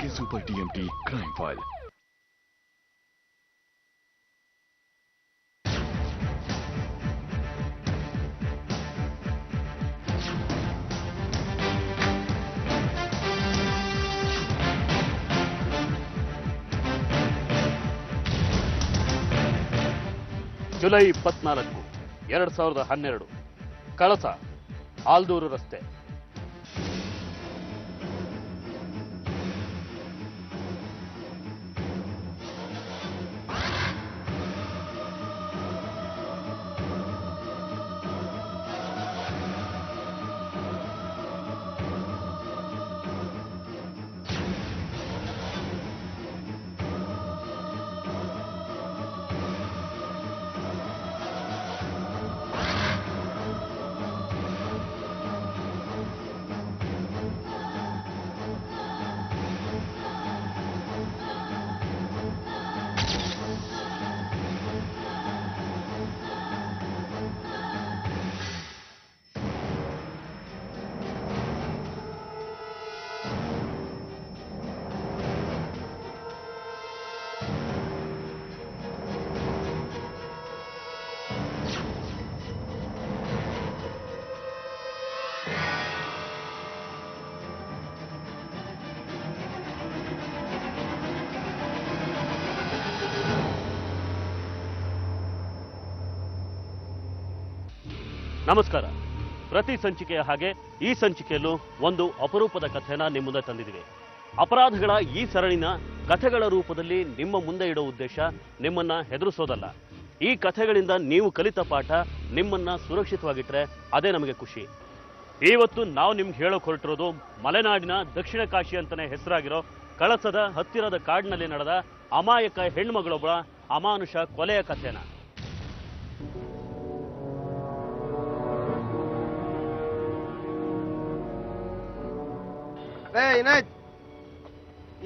SK Super TMT Crime File. July 24, 2012 ಕಳಸ ಆಲ್ದೂರು ರಸ್ತೆ. ನಮಸ್ಕಾರ. ಪ್ರತಿ ಸಂಚಿಕೆಯ ಹಾಗೆ ಈ ಸಂಚಿಕೆಯಲ್ಲೂ ಒಂದು ಅಪರೂಪದ ಕಥೆನ ನಿಮ್ಮ ಮುಂದೆ ತಂದಿದ್ದೀವಿ. ಅಪರಾಧಗಳ ಈ ಸರಣಿನ ಕಥೆಗಳ ರೂಪದಲ್ಲಿ ನಿಮ್ಮ ಮುಂದೆ ಇಡೋ ಉದ್ದೇಶ ನಿಮ್ಮನ್ನ ಹೆದರಿಸೋದಲ್ಲ. ಈ ಕಥೆಗಳಿಂದ ನೀವು ಕಲಿತ ಪಾಠ ನಿಮ್ಮನ್ನ ಸುರಕ್ಷಿತವಾಗಿಟ್ರೆ ಅದೇ ನಮಗೆ ಖುಷಿ. ಇವತ್ತು ನಾವು ನಿಮ್ಗೆ ಹೇಳೋಕೆ ಹೊರಟಿರೋದು ಮಲೆನಾಡಿನ ದಕ್ಷಿಣ ಕಾಶಿ ಅಂತಾನೆ ಹೆಸರಾಗಿರೋ ಕಳಸದ ಹತ್ತಿರದ ಕಾಡಿನಲ್ಲಿ ನಡೆದ ಅಮಾಯಕ ಹೆಣ್ಮಗಳೊಬ್ಬಳ ಅಮಾನುಷ ಕೊಲೆಯ ಕಥೆನ.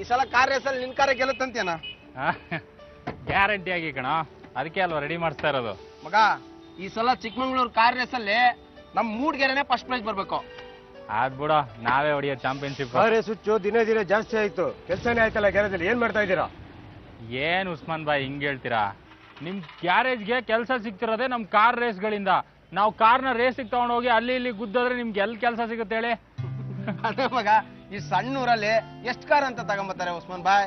ಈ ಸಲ ಕಾರ್ ರೇಸಲ್ಲಿ ನಿನ್ ಕಾರೇ ಗೆಲ್ಲುತ್ತಂತೇನ? ಗ್ಯಾರಂಟಿ ಆಗಿ ಕಣ, ಅದಕ್ಕೆ ಅಲ್ವಾ ರೆಡಿ ಮಾಡಿಸ್ತಾ ಇರೋದು. ಮಗ, ಈ ಸಲ ಚಿಕ್ಕಮಂಗ್ಳೂರು ಕಾರ್ ರೇಸಲ್ಲಿ ನಮ್ ಮೂಡ್ಗೆರೆನೆ ಫಸ್ಟ್ ಪ್ರೈಸ್ ಬರ್ಬೇಕು. ಆದ್ ಬಿಡ, ನಾವೇ ಹೊಡಿಯೋ ಚಾಂಪಿಯನ್ಶಿಪ್. ಕಾರ್ ರೇಸ್ ಹುಚ್ಚು ದಿನೇ ದಿನೇ ಜಾಸ್ತಿ ಆಯ್ತು. ಕೆಲಸನೇ ಆಯ್ತಲ್ಲ ಗ್ಯಾರೇಜಲ್ಲಿ. ಏನ್ ಮಾಡ್ತಾ ಇದ್ದೀರಾ? ಏನ್ ಉಸ್ಮಾನ್ ಬಾಯ್ ಹಿಂಗ್ ಹೇಳ್ತೀರಾ? ನಿಮ್ ಗ್ಯಾರೇಜ್ಗೆ ಕೆಲಸ ಸಿಗ್ತಿರೋದೇ ನಮ್ ಕಾರ್ ರೇಸ್ಗಳಿಂದ. ನಾವು ಕಾರ್ನ ರೇಸಿಗೆ ತಗೊಂಡೋಗಿ ಅಲ್ಲಿ ಇಲ್ಲಿ ಗುದ್ದಾದ್ರೆ ನಿಮ್ಗೆ ಎಲ್ಲಿ ಕೆಲಸ ಸಿಗುತ್ತೆ ಹೇಳಿ? ಅದೇ ಮಗ, ಈ ಸಣ್ಣ ಊರಲ್ಲಿ ಎಷ್ಟು ಕಾರ್ ಅಂತ ತಗೊಂಬತ್ತಾರೆ ಉಸ್ಮಾನ್ ಬಾಯ್.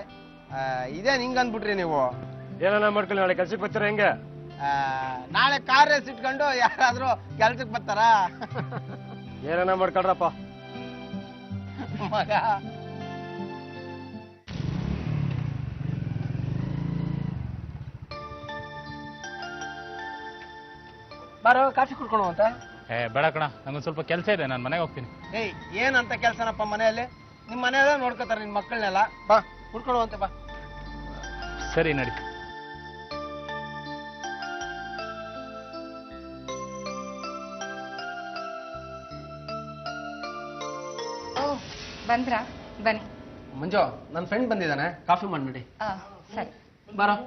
ಇದೇನ್ ಹಿಂಗ್ ಅಂದ್ಬಿಟ್ರಿ ನೀವು? ಏನಾನ ಮಾಡ್ಕೊಳ್ಳಿ, ನಾಳೆ ಕೆಲ್ಸಕ್ಕೆ ಬರ್ತೀರಾ ಹೆಂಗೆ? ನಾಳೆ ಕಾರ್ ರೇಸ್ ಇಟ್ಕೊಂಡು ಯಾರಾದ್ರೂ ಕೆಲ್ಸಕ್ಕೆ ಬರ್ತಾರಾ? ಏನಾನ ಮಾಡ್ಕೊಳ್ರಪ್ಪ ಮಗ. ಬಾರೋ ಕಾಫಿ ಕುಡ್ಕೊಳು ಅಂತ. ಬೇಡ ಕಣ, ನಂಗೊಂದು ಸ್ವಲ್ಪ ಕೆಲಸ ಇದೆ, ನಾನು ಮನೆಗೆ ಹೋಗ್ತೀನಿ. ಏಯ್, ಏನಂತ ಕೆಲ್ಸನಪ್ಪ ಮನೆಯಲ್ಲಿ? ನಿಮ್ ಮನೆಯಲ್ಲ ನೋಡ್ಕೋತಾರ ನಿನ್ ಮಕ್ಕಳನ್ನೆಲ್ಲ. ಬಾ ಕುಡ್ಕೊಳ್ಳುವಂತೆ ಬಾ. ಸರಿ ನಡಿ. ಬಂದ್ರಾ? ಬನ್ನಿ. ಮಂಜು, ನನ್ನ ಫ್ರೆಂಡ್ ಬಂದಿದ್ದಾನೆ, ಕಾಫಿ ಮಾಡಿ ನೋಡಿ. ಸರಿ ಬಾರೋ.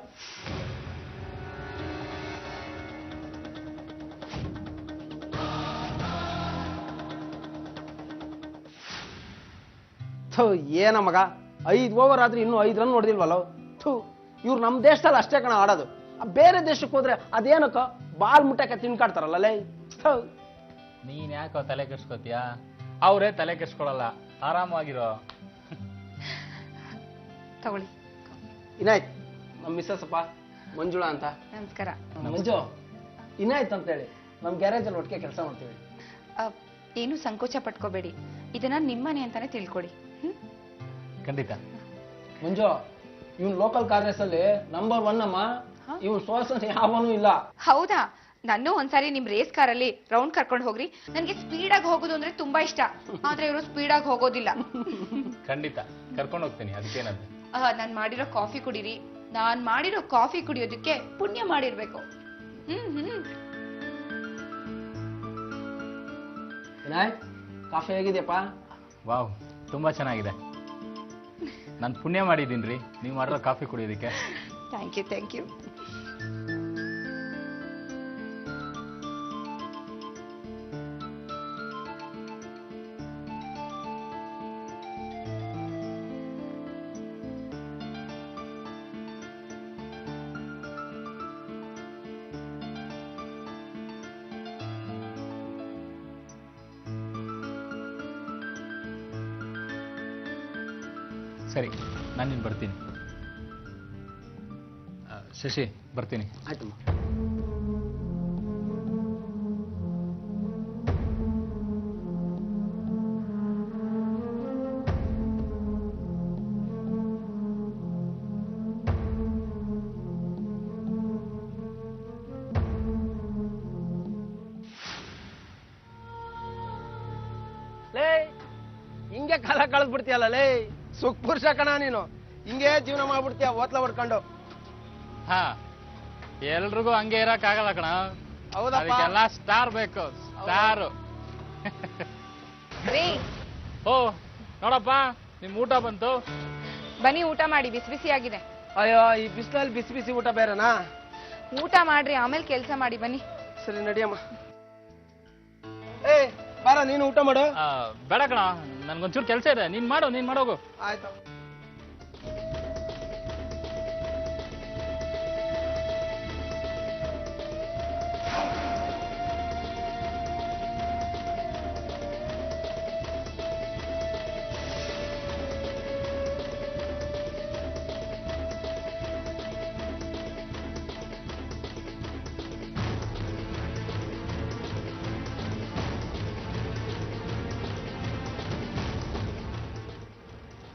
ಏನ ಮಗ, 5 ಓವರ್ ಆದ್ರೆ ಇನ್ನೂ 5 ರನ್ ಹೊಡೆದಿಲ್ವಲ್ಲ? ಇವ್ರು ನಮ್ಮ ದೇಶದಲ್ಲಿ ಅಷ್ಟೇ ಕಣ ಆಡೋದು. ಬೇರೆ ದೇಶಕ್ಕೆ ಹೋದ್ರೆ ಅದೇನಕ್ಕ ಬಾಲ್ ಮುಟ್ಟಕ್ಕೆ ತಿನ್ಕಾಡ್ತಾರಲ್ಲ. ನೀನ್ ಯಾಕೋ ತಲೆ ಕೆಡ್ಸ್ಕೊತೀಯಾ? ಅವರೇ ತಲೆ ಕೆಡ್ಸ್ಕೊಳಲ್ಲ, ಆರಾಮಾಗಿರೋ. ತಗೊಳ್ಳಿ. ಇನಾಯ್ತ್, ನಮ್ಮ ಮಿಸ್ಸಸ್ ಅಪ್ಪ ಮಂಜುಳಾ ಅಂತ. ನಮಸ್ಕಾರ. ಮಂಜು, ಇನಾಯ್ತ್ ಅಂತ ಹೇಳಿ ನಮ್ಮ ಗ್ಯಾರೇಜ್ ಅಲ್ಲಿ ಒಟ್ಟಿಗೆ ಕೆಲಸ ಮಾಡ್ತೀವಿ. ಏನು ಸಂಕೋಚ ಪಟ್ಕೋಬೇಡಿ, ಇದನ್ನ ನಿಮ್ಮನೆ ಅಂತಾನೆ ತಿಳ್ಕೊಳ್ಳಿ. ಖಂಡಿತ. ಮಂಜು, ಇವನ್ ಲೋಕಲ್ ಕಾರ್ ರೇಸ್ ಅಲ್ಲಿ ನಂಬರ್ 1 ಅಮ್ಮ. ಇವನ್ ಸೋಲ್ಸನ್ ಯಾವನೂ ಇಲ್ಲ. ಹೌದಾ? ನಾನು ಒಂದ್ಸಾರಿ ನಿಮ್ ರೇಸ್ ಕಾರಲ್ಲಿ ರೌಂಡ್ ಕರ್ಕೊಂಡು ಹೋಗ್ರಿ. ನನ್ಗೆ ಸ್ಪೀಡ್ ಆಗಿ ಹೋಗೋದು ಅಂದ್ರೆ ತುಂಬಾ ಇಷ್ಟ, ಆದ್ರೆ ಇವರು ಸ್ಪೀಡ್ ಆಗಿ ಹೋಗೋದಿಲ್ಲ. ಖಂಡಿತ ಕರ್ಕೊಂಡು ಹೋಗ್ತೀನಿ, ಅದಕ್ಕೇನಂತ. ನಾನ್ ಮಾಡಿರೋ ಕಾಫಿ ಕುಡೀರಿ. ನಾನ್ ಮಾಡಿರೋ ಕಾಫಿ ಕುಡಿಯೋದಕ್ಕೆ ಪುಣ್ಯ ಮಾಡಿರ್ಬೇಕು. ಇನಾಯ್ತ್, ಕಾಫಿ ಹೇಗಿದೆಯಪ್ಪ? ವಾವ್, ತುಂಬಾ ಚೆನ್ನಾಗಿದೆ. ನಾನು ಪುಣ್ಯ ಮಾಡಿದ್ದೀನಿ, ನೀವು ಮಾಡಿರೋ ಕಾಫಿ ಕುಡಿಯೋದಕ್ಕೆ. Thank you, thank you. ಸರಿ ನಾನು ನಿನ್ ಬರ್ತೀನಿ. ಶಶಿ ಬರ್ತೀನಿ. ಆಯ್ತಮ್ಮ. ಲೇ ಹಿಂಗೆ ಕಾಲ ಕಳೆದ್ಬಿಡ್ತೀಯಲ್ಲ ಲೇ, ಸುಖ ಪುರುಷ ಕಣ ನೀನು. ಹಿಂಗೆ ಜೀವನ ಮಾಡ್ಬಿಡ್ತೀಯ ಓತ್ಲ ಹೊಡ್ಕೊಂಡು. ಹಾ, ಎಲ್ರಿಗೂ ಹಂಗೆ ಇರಕ್ಕಾಗಲ್ಲ ಕಣ. ಹೌದಪ್ಪ. ಅದಕ್ಕೆಲ್ಲ ಸ್ಟಾರ್ ಬೇಕು, ಸ್ಟಾರ್. ರೀ ಓ ನೋಡಪ್ಪ, ನಿಮ್ ಊಟ ಬಂತು. ಬನ್ನಿ ಊಟ ಮಾಡಿ, ಬಿಸಿ ಬಿಸಿ ಆಗಿದೆ. ಅಯ್ಯೋ, ಈ ಬಿಸಿಲಲ್ಲಿ ಬಿಸಿ ಬಿಸಿ ಊಟ ಬೇರೆನಾ? ಊಟ ಮಾಡ್ರಿ, ಆಮೇಲೆ ಕೆಲಸ ಮಾಡಿ ಬನ್ನಿ. ಸರಿ ನಡಿಯಮ್ಮ. ಏ ಬಾರ, ನೀನು ಊಟ ಮಾಡು. ಬೇಡ ಕಣ, ನನ್ಗೊಂಚೂರು ಕೆಲಸ ಇದೆ. ನೀನ್ ಮಾಡೋಗು. ಆಯ್ತು.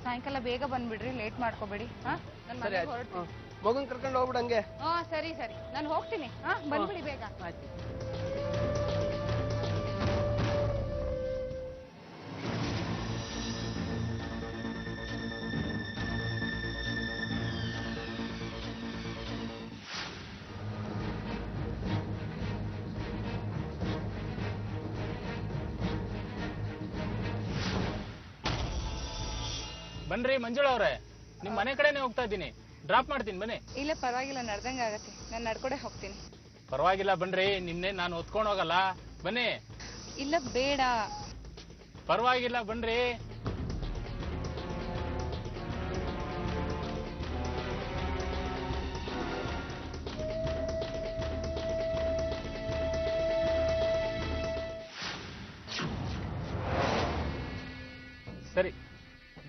ಸಾಯಂಕಾಲ ಬೇಗ ಬಂದ್ಬಿಡ್ರಿ, ಲೇಟ್ ಮಾಡ್ಕೋಬೇಡಿ. ಹಾ, ನಾನು ಸರಿ ಮನೆಗೆ ಆಯ್ತು. ಹೊರಡ್ತೀನಿ. ಮಗನ್ ಕರ್ಕೊಂಡು ಹೋಗ್ಬಿಡಂಗೆ. ಹಾ ಸರಿ ಸರಿ, ನಾನು ಹೋಗ್ತೀನಿ. ಹಾ, ಬಂದ್ಬಿಡಿ ಬೇಗ. ಆಯ್ತು. ಬನ್ರಿ ಮಂಜುಳ ಅವ್ರೆ, ನಿಮ್ ಮನೆ ಕಡೆನೆ ಹೋಗ್ತಾ ಇದ್ದೀನಿ. ಡ್ರಾಪ್ ಮಾಡ್ತೀನಿ, ಬನ್ನಿ. ಇಲ್ಲ ಪರವಾಗಿಲ್ಲ, ನಡ್ದಂಗ ಆಗತ್ತೆ. ನಾನು ನಡ್ಕೊಡೆ ಹೋಗ್ತೀನಿ. ಪರವಾಗಿಲ್ಲ ಬನ್ರಿ, ನಿಮ್ನೆ ನಾನು ಹೊತ್ಕೊಂಡು ಹೋಗಲ್ಲ. ಬನ್ನಿ. ಇಲ್ಲ ಬೇಡ. ಪರವಾಗಿಲ್ಲ ಬನ್ರಿ. ಸರಿ,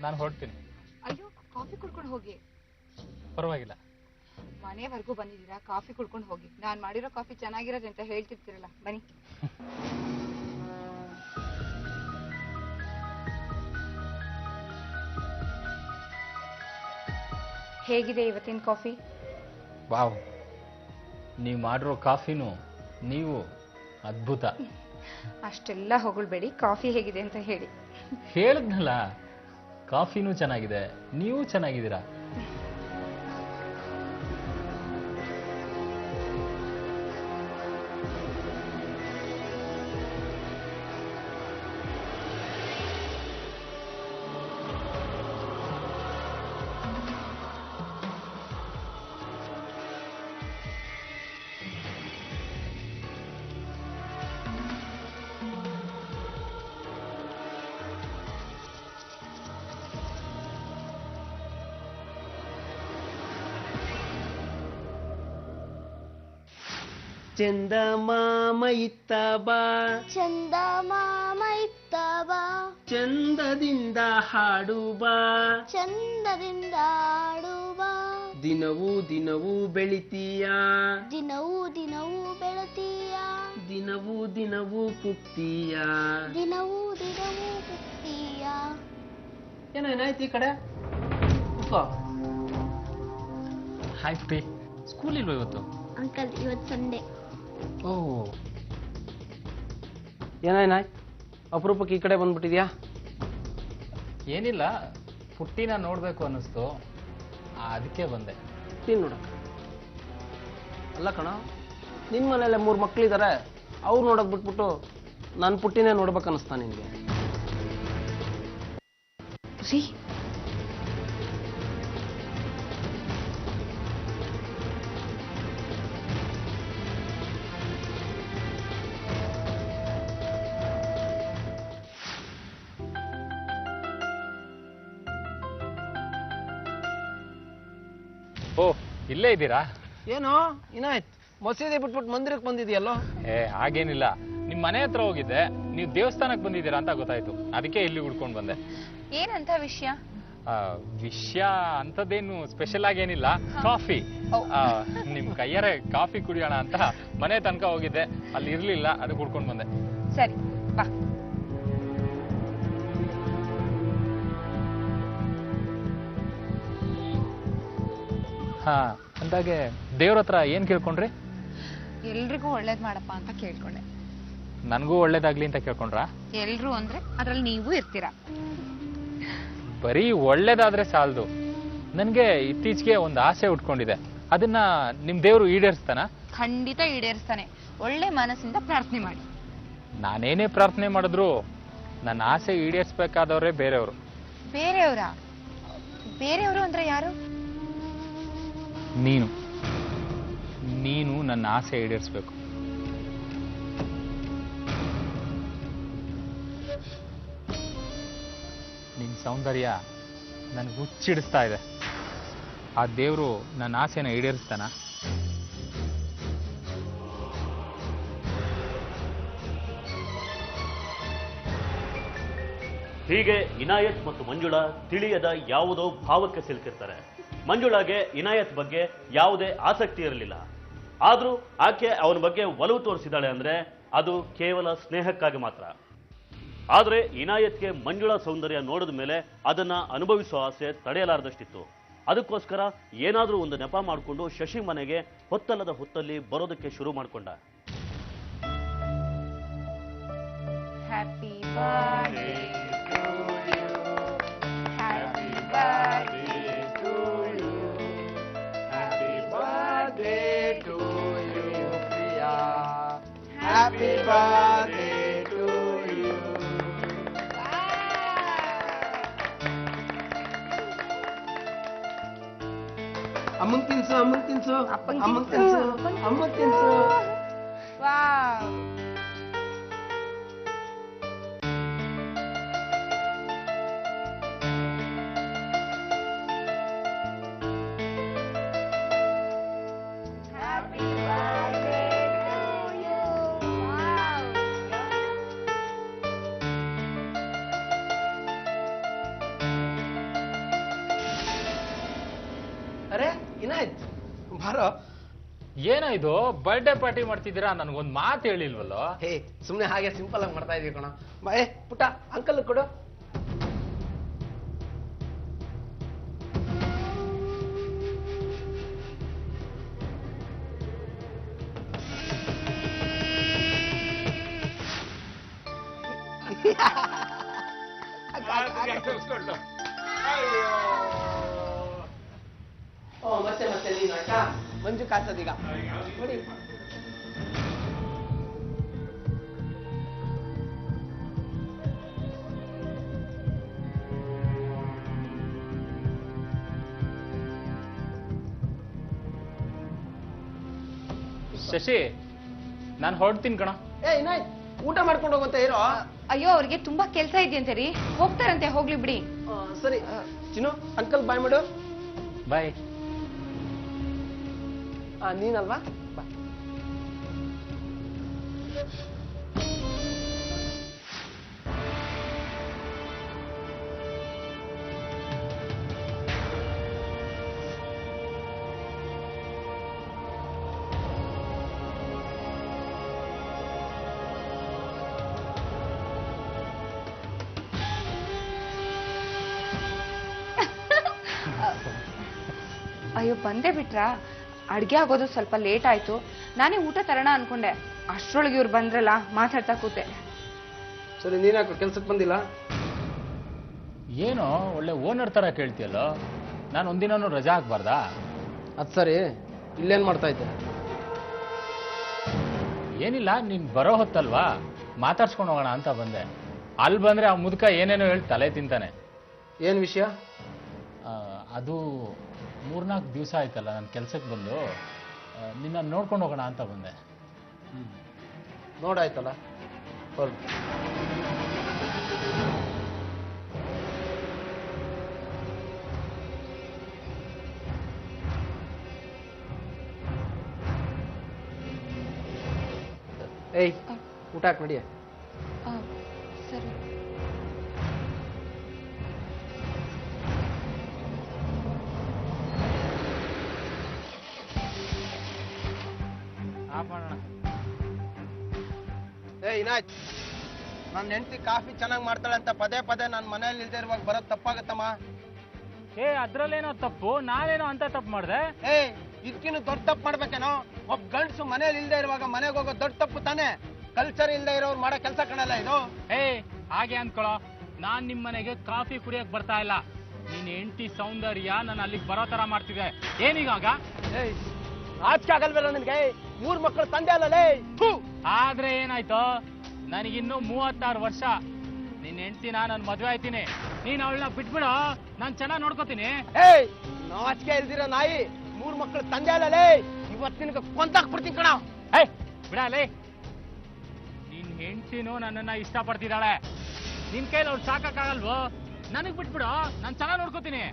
ನಾನು ಹೊರಡ್ತೀನಿ. ಅಯ್ಯೋ, ಕಾಫಿ ಕುಡ್ಕೊಂಡು ಹೋಗಿ. ಪರವಾಗಿಲ್ಲ. ಮನೆವರೆಗೂ ಬಂದಿದ್ದೀರಾ, ಕಾಫಿ ಕುಡ್ಕೊಂಡು ಹೋಗಿ. ನಾನ್ ಮಾಡಿರೋ ಕಾಫಿ ಚೆನ್ನಾಗಿರೋದು ಅಂತ ಹೇಳ್ತಿರ್ತೀರಲ್ಲ, ಬನ್ನಿ. ಹೇಗಿದೆ ಇವತ್ತಿನ ಕಾಫಿ? ವಾವ್, ನೀವು ಮಾಡಿರೋ ಕಾಫಿನೂ ನೀವು ಅದ್ಭುತ. ಅಷ್ಟೆಲ್ಲ ಹೊಗಳ್ಬೇಡಿ, ಕಾಫಿ ಹೇಗಿದೆ ಅಂತ ಹೇಳಿ. ಹೇಳಿದ್ನಲ್ಲ, ಕಾಫಿನೂ ಚೆನ್ನಾಗಿದೆ, ನೀವು ಚೆನ್ನಾಗಿದ್ದೀರಾ. ಚಂದಮಾಮ ಇತ್ತ ಬಾ, ಚಂದಮಾಮ ಇತ್ತ ಬಾ, ಚಂದದಿಂದ ಹಾಡು ಬಾ, ಚಂದದಿಂದ ಆಡು ಬಾ, ದಿನವೂ ದಿನವೂ ಬೆಳಿತೀಯ, ದಿನವೂ ದಿನವೂ ಬೆಳತೀಯ, ದಿನವೂ ದಿನವೂ ಕುಗ್ತೀಯ. ದಿನವೂ ದಿನವೂ ಕುಗ್ತೀಯ. ಏನಾಯ್ತು ಈ ಕಡೆ? ಕೂತ್ಕೋ. ಹಾಯ್ ಫ್ರೀ, ಸ್ಕೂಲ್ ಇಲ್ವ ಇವತ್ತು? ಅಂಕಲ್, ಇವತ್ತು ಸಂಡೇ. ಓ, ಏನಾಯ್ತು ಅಪರೂಪಕ್ಕೆ ಈ ಕಡೆ ಬಂದ್ಬಿಟ್ಟಿದ್ಯಾ? ಏನಿಲ್ಲ, ಪುಟ್ಟಿನ ನೋಡ್ಬೇಕು ಅನ್ನಿಸ್ತು, ಅದಕ್ಕೆ ಬಂದೆ. ನೀನು ನೋಡಕ್ಕ. ಅಲ್ಲ ಕಣ, ನಿನ್ನ ಮನೇಲೆ 3 ಮಕ್ಳಿದ್ದಾರೆ, ಅವ್ರು ನೋಡೋದು ಬಿಟ್ಬಿಟ್ಟು ನನ್ನ ಪುಟ್ಟಿನೇ ನೋಡ್ಬೇಕು ಅನ್ನಿಸ್ತಾ ನಿನಗೆ? ರೀ, ಓ, ಇಲ್ಲೇ ಇದ್ದೀರಾ? ಏನೋ ಏನಾಯ್ತು? ಮಸೀದಿ ಬಿಟ್ಬಿಟ್ಟು ಮಂದಿರಕ್ಕೆ ಬಂದಿದ್ಯಲ್ಲೋ? ಹಾಗೇನಿಲ್ಲ, ನಿಮ್ ಮನೆ ಹತ್ರ ಹೋಗಿದ್ದೆ, ನೀವು ದೇವಸ್ಥಾನಕ್ಕೆ ಬಂದಿದ್ದೀರಾ ಅಂತ ಗೊತ್ತಾಯ್ತು, ಅದಕ್ಕೆ ಇಲ್ಲಿ ಹುಡ್ಕೊಂಡು ಬಂದೆ. ಏನಂತ ವಿಷಯ? ವಿಷಯ ಅಂಥದ್ದೇನು ಸ್ಪೆಷಲ್ ಆಗೇನಿಲ್ಲ, ಕಾಫಿ. ಓ. ನಿಮ್ ಕೈಯಾರೆ ಕಾಫಿ ಕುಡಿಯೋಣ ಅಂತ ಮನೆ ತನಕ ಹೋಗಿದ್ದೆ, ಅಲ್ಲಿ ಇರ್ಲಿಲ್ಲ, ಅದು ಕುಡ್ಕೊಂಡು ಬಂದೆ. ಸರಿ ಬಾ. ಹಾ, ಅಂದಾಗೆ ದೇವ್ರ ಹತ್ರ ಏನ್ ಕೇಳ್ಕೊಂಡ್ರಿ? ಎಲ್ರಿಗೂ ಒಳ್ಳೇದ್ ಮಾಡಪ್ಪ ಅಂತ ಕೇಳ್ಕೊಂಡೆ. ನನ್ಗೂ ಒಳ್ಳೇದಾಗ್ಲಿ ಅಂತ ಕೇಳ್ಕೊಂಡ್ರಾ? ಎಲ್ರು ಅಂದ್ರೆ ಅದ್ರಲ್ಲಿ ನೀವು ಇರ್ತೀರಾ. ಬರೀ ಒಳ್ಳೇದಾದ್ರೆ ಸಾಲದು, ನನ್ಗೆ ಇತ್ತೀಚೆಗೆ ಒಂದು ಆಸೆ ಉಟ್ಕೊಂಡಿದೆ, ಅದನ್ನ ನಿಮ್ ದೇವ್ರು ಈಡೇರಿಸ್ತಾನ? ಖಂಡಿತ ಈಡೇರಿಸ್ತಾನೆ. ಒಳ್ಳೆ ಮನಸ್ಸಿಂದ ಪ್ರಾರ್ಥನೆ ಮಾಡಿ. ನಾನೇನೇ ಪ್ರಾರ್ಥನೆ ಮಾಡಿದ್ರು ನನ್ನ ಆಸೆ ಈಡೇರಿಸ್ಬೇಕಾದವ್ರೆ ಬೇರೆಯವರು. ಬೇರೆಯವರಾ? ಬೇರೆಯವರು ಅಂದ್ರೆ ಯಾರು? ನೀನು ನೀನು ನನ್ನ ಆಸೆ ಈಡೇರಿಸ್ಬೇಕು. ನಿನ್ ಸೌಂದರ್ಯ ನನ್ಗೆ ಹುಚ್ಚಿಡಿಸ್ತಾ ಇದೆ. ಆ ದೇವ್ರು ನನ್ನ ಆಸೆನ ಈಡೇರಿಸ್ತಾನ? ಹೀಗೆ ಇನಾಯತ್ ಮತ್ತು ಮಂಜುಳಾ ತಿಳಿಯದ ಯಾವುದೋ ಭಾವಕ್ಕೆ ಸಿಲುಕಿರ್ತಾರೆ. ಮಂಜುಳಾಗೆ ಇನಾಯತ್ ಬಗ್ಗೆ ಯಾವುದೇ ಆಸಕ್ತಿ ಇರಲಿಲ್ಲ. ಆದ್ರೂ ಆಕೆ ಅವನ ಬಗ್ಗೆ ಒಲವು ತೋರಿಸಿದಾಳೆ ಅಂದ್ರೆ ಅದು ಕೇವಲ ಸ್ನೇಹಕ್ಕಾಗಿ ಮಾತ್ರ. ಆದ್ರೆ ಇನಾಯತ್ಗೆ ಮಂಜುಳಾ ಸೌಂದರ್ಯ ನೋಡಿದ ಮೇಲೆ ಅದನ್ನ ಅನುಭವಿಸುವ ಆಸೆ ತಡೆಯಲಾರದಷ್ಟಿತ್ತು. ಅದಕ್ಕೋಸ್ಕರ ಏನಾದ್ರೂ ಒಂದು ನೆಪ ಮಾಡಿಕೊಂಡು ಶಶಿ ಮನೆಗೆ ಹೊತ್ತಲ್ಲದ ಹೊತ್ತಲ್ಲಿ ಬರೋದಕ್ಕೆ ಶುರು ಮಾಡ್ಕೊಂಡ. Happy birthday to you, happy birthday to you, happy birthday to you Priya, happy birthday to you. ಅಮ್ಮಂಗ್ ತಿನ್ಸು, ಅಮ್ಮಂಗ್ ತಿನ್ಸು, ಅಪ್ಪಂಗ್ ಅಮ್ಮಂಗ್ ತಿನ್ಸು, ತಿನ್ಸು, ಅಮ್ಮಂಗ್ ತಿನ್ಸು. Wow. Happy birthday to you. Wow. ಅರೆ ಇನಾಯ್ತ್, ಬಾರೋ. ಏನೋ ಇದು ಬರ್ಡೇ ಪಾರ್ಟಿ ಮಾಡ್ತಿದ್ದೀರಾ? ನನಗೊಂದು ಮಾತು ಹೇಳಿಲ್ವಲ್ಲೋ? ಹೇ, ಸುಮ್ನೆ ಹಾಗೆ ಸಿಂಪಲ್ ಆಗಿ ಮಾಡ್ತಾ ಇದೀವಿ ಕಣ. ಬಾ, ಪುಟ್ಟ ಅಂಕಲ್ ಕೊಡು. ಓ, ಮತ್ತೆ ಮತ್ತೆ ನೀನು ಆಯ್ತಾ? ಮಂಜು ಕಾಸದೀಗ ನೋಡಿ. ಶಶಿ, ನಾನು ಹೊರಡ್ತೀನಿ ಕಣ. ಇನಾಯ್ತ್, ಊಟ ಮಾಡ್ಕೊಂಡು ಹೋಗುವಂತ ಇರೋ. ಅಯ್ಯೋ, ಅವ್ರಿಗೆ ತುಂಬಾ ಕೆಲ್ಸ ಇದೆಯಂತೆ ರೀ, ಹೋಗ್ತಾರಂತೆ, ಹೋಗ್ಲಿ ಬಿಡಿ. ಸರಿ ಚಿನ್ನು, ಅಂಕಲ್ ಬಾಯ್ ಮಾಡು. ಬಾಯ್. ನೀನಲ್ವಾ? ಬಾ. ಅಯ್ಯೋ, ಬಂದೇ ಬಿಟ್ರಾ? ಅಡ್ಗೆ ಆಗೋದು ಸ್ವಲ್ಪ ಲೇಟ್ ಆಯ್ತು. ನಾನೇ ಊಟ ತರೋಣ ಅನ್ಕೊಂಡೆ, ಅಷ್ಟ್ರೊಳಗೆ ಇವ್ರು ಬಂದ್ರಲ್ಲ, ಮಾತಾಡ್ತಾ ಕೂತೆ. ಸರಿ, ನೀನ್ಯಾಕೆ ಕೆಲ್ಸಕ್ಕೆ ಬಂದಿಲ್ಲ? ಏನೋ ಒಳ್ಳೆ ಓನರ್ ತರ ಕೇಳ್ತೀಯಲ್ಲೋ, ನಾನು ಒಂದಿನೂ ರಜಾ ಹಾಕ್ಬಾರ್ದಾ? ಅದ್ ಸರಿ, ಇಲ್ಲೇನ್ ಮಾಡ್ತಾ ಇದ್ದೆ? ಏನಿಲ್ಲ, ನೀನ್ ಬರೋ ಹೊತ್ತಲ್ವಾ, ಮಾತಾಡ್ಸ್ಕೊಂಡು ಹೋಗೋಣ ಅಂತ ಬಂದೆ. ಅಲ್ಲಿ ಬಂದ್ರೆ ಆ ಮುದುಕ ಏನೇನೋ ಹೇಳಿ ತಲೆ ತಿಂತಾನೆ. ಏನ್ ವಿಷಯ? ಅದು 3-4 ದಿವಸ ಆಯ್ತಲ್ಲ ನಾನು ಕೆಲ್ಸಕ್ಕೆ ಬಂದು, ನಿನ್ನ ನೋಡ್ಕೊಂಡು ಹೋಗೋಣ ಅಂತ ಬಂದೆ. ನೋಡಾಯ್ತಲ್ಲ, ಹೊರಡು. ಏಯ್, ಊಟ ಹಾಕಿ ನಡಿಯ. ಸರಿ. ಆಫ್ ಮಾಡೋಣ. ಇನಾಯ್ತ್, ನನ್ನ ಹೆಂಡತಿ ಕಾಫಿ ಚೆನ್ನಾಗಿ ಮಾಡ್ತಾಳೆ ಅಂತ ಪದೇ ಪದೇ ನನ್ನ ಮನೇಲಿ ಇಲ್ದೇ ಇರುವಾಗ ಬರೋದು ತಪ್ಪಾಗತ್ತಮ್ಮ. ಅದ್ರಲ್ಲೇನೋ ತಪ್ಪು, ನಾನೇನೋ ಅಂತ ತಪ್ಪು ಮಾಡ್ದೆ? ಇದಕ್ಕಿನ್ನು ದೊಡ್ಡ ತಪ್ಪು ಮಾಡ್ಬೇಕೇನೋ? ಒಬ್ಬ ಗಂಡಸು ಮನೇಲಿ ಇಲ್ದೇ ಇರುವಾಗ ಮನೆಗೆ ಹೋಗೋ ದೊಡ್ಡ ತಪ್ಪು ತಾನೆ. ಕಲ್ಚರ್ ಇಲ್ದೇ ಇರೋರು ಮಾಡೋ ಕೆಲಸ ಕಾಣಲ್ಲ ಇದು. ಹಾಗೆ ಅನ್ಕೊಳೋ, ನಾನ್ ನಿಮ್ ಮನೆಗೆ ಕಾಫಿ ಕುಡಿಯಕ್ ಬರ್ತಾ ಇಲ್ಲ. ನಿನ್ ಹೆಂಡತಿ ಸೌಂದರ್ಯ ನಾನು ಅಲ್ಲಿಗೆ ಬರೋ ತರ ಮಾಡ್ತಿದೆ. ಏನೀಗಾಗ? ನಾಚಿಕೆ ಆಗಲ್ವಲ್ಲ ನಿನ್ಗೆ? 3 ಮಕ್ಕಳು ತಂದೆ ಅಲ್ಲಲೇ. ಆದ್ರೆ ಏನಾಯ್ತು, ನನಗಿನ್ನೂ 36 ವರ್ಷ. ನಿನ್ ಹೆಂಡತಿನ ನಾನು ಮದ್ವೆ ಆಯ್ತೀನಿ. ನೀನ್ ಅವಳನ್ನ ಬಿಟ್ಬಿಡು, ನಾನ್ ಚೆನ್ನಾಗಿ ನೋಡ್ಕೋತೀನಿ. ನಾಚಿಕೆ ಇಲ್ದಿರ ನಾಯಿ, 3 ಮಕ್ಕಳು ತಂದೆ ಅಲ್ಲಲೇ. ಇವತ್ತು ನಿನಗೆ ಕೊಂದಾಕ್ಬಿಡ್ತೀನಿ ಕಣ. ಬಿಡಲೇ, ನಿನ್ ಹೆಂಡತಿನೂ ನನ್ನನ್ನ ಇಷ್ಟಪಡ್ತಿದ್ದಾಳೆ. ನಿನ್ ಕೈಲಿ ಅವ್ಳು ಸಾಕಾಗಲ್ವೋ? ನನಗ್ ಬಿಟ್ಬಿಡು, ನಾನ್ ಚೆನ್ನಾಗಿ ನೋಡ್ಕೋತೀನಿ.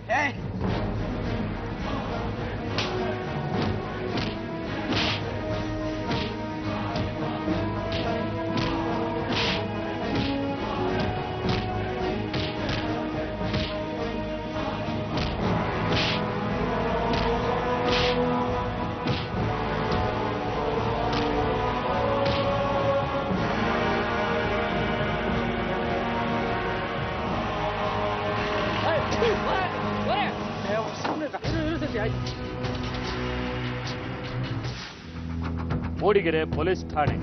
ಮೂಡಿಗೆರೆ ಪೊಲೀಸ್ ಠಾಣೆ.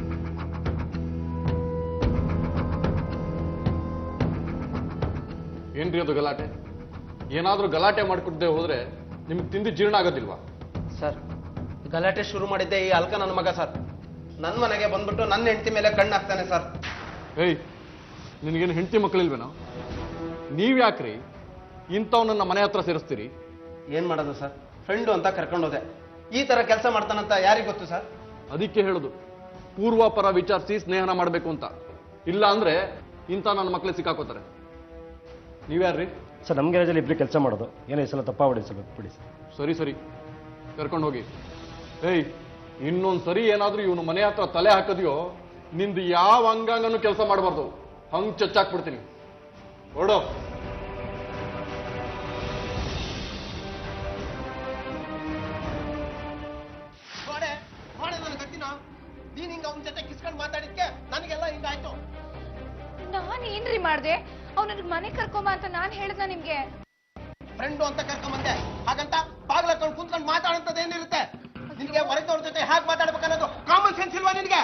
ಏನ್ರಿ ಅದು ಗಲಾಟೆ? ಏನಾದ್ರೂ ಗಲಾಟೆ ಮಾಡ್ಕೊಡ್ದೆ ಹೋದ್ರೆ ನಿಮ್ಗೆ ತಿಂದು ಜೀರ್ಣ ಆಗೋದಿಲ್ವಾ? ಸರ್, ಗಲಾಟೆ ಶುರು ಮಾಡಿದ್ದೆ ಈ ಅಲ್ಕ ನನ್ನ ಮಗ ಸರ್. ನನ್ನ ಮನೆಗೆ ಬಂದ್ಬಿಟ್ಟು ನನ್ನ ಹೆಂಡತಿ ಮೇಲೆ ಕಣ್ಣಾಗ್ತಾನೆ ಸರ್. ನಿನಗೇನು ಹೆಂಡತಿ ಮಕ್ಕಳಿಲ್ವೇನೋ? ನೀವ್ ಯಾಕ್ರಿ ಇಂಥವ್ನನ್ನ ಮನೆ ಹತ್ರ ಸೇರಿಸ್ತೀರಿ? ಏನ್ ಮಾಡೋದು ಸರ್, ಫ್ರೆಂಡು ಅಂತ ಕರ್ಕೊಂಡೋದೆ. ಈ ತರ ಕೆಲಸ ಮಾಡ್ತಾನಂತ ಯಾರಿಗ್ ಗೊತ್ತು ಸರ್? ಅದಕ್ಕೆ ಹೇಳುದು, ಪೂರ್ವಾಪರ ವಿಚಾರಿಸಿ ಸ್ನೇಹನ ಮಾಡಬೇಕು ಅಂತ. ಇಲ್ಲ ಅಂದ್ರೆ ಇಂಥ ನನ್ನ ಮಕ್ಕಳೇ ಸಿಕ್ಕಾಕೋತಾರೆ. ನೀವ್ಯಾರ್ರಿ? ಸರ್, ನಮ್ಮ ಗ್ಯಾರೇಜಲ್ಲಿ ಇಬ್ಬರು ಕೆಲಸ ಮಾಡೋದು. ಏನೋ ಈ ಸಲ ತಪ್ಪಾಗ್ಬಿಡಿ ಸರ್, ಬಿಡಿ ಸರ್. ಸರಿ ಕರ್ಕೊಂಡು ಹೋಗಿ. ಇನ್ನೊಂದ್ ಸರಿ ಏನಾದ್ರೂ ಇವನು ಮನೆ ಹತ್ರ ತಲೆ ಹಾಕದ್ಯೋ, ನಿಂದು ಯಾವ ಅಂಗಾಂಗನೂ ಕೆಲಸ ಮಾಡಬಾರ್ದು. ಹಂಗ್ ಚಚ್ಚಾಕ್ಬಿಡ್ತೀನಿ. ಹೊರಡೋ. ನೀನ್ ಹಿಂಗ ಅವನ ಜೊತೆ ಕಿಸ್ಕೊಂಡು ಮಾತಾಡಿದ್ಕೆ ನನಗೆಲ್ಲ ಹಿಂಗಾಯ್ತು. ನಾನ್ ಏನ್ರಿ ಮಾಡ್ದೆ? ಅವ್ನ ಮನೆ ಕರ್ಕೊಂಬ ಅಂತ ನಾನ್ ಹೇಳ್ದ ನಿಮ್ಗೆ? ಫ್ರೆಂಡು ಅಂತ ಕರ್ಕೊಂಬಂದೆ, ಹಾಗಂತ ಬಾಗ್ಲಕೊಂಡು ಕುಂತ್ಕೊಂಡು ಮಾತಾಡೋಂಥದ್ದು ಏನಿರುತ್ತೆ? ನಿನ್ಗೆ ಹೊರಗವ್ರ ಜೊತೆ ಹೇಗೆ ಮಾತಾಡ್ಬೇಕನ್ನೋದು ಕಾಮನ್ ಸೆನ್ಸ್ ಇಲ್ವಾ ನಿನ್ಗೆ?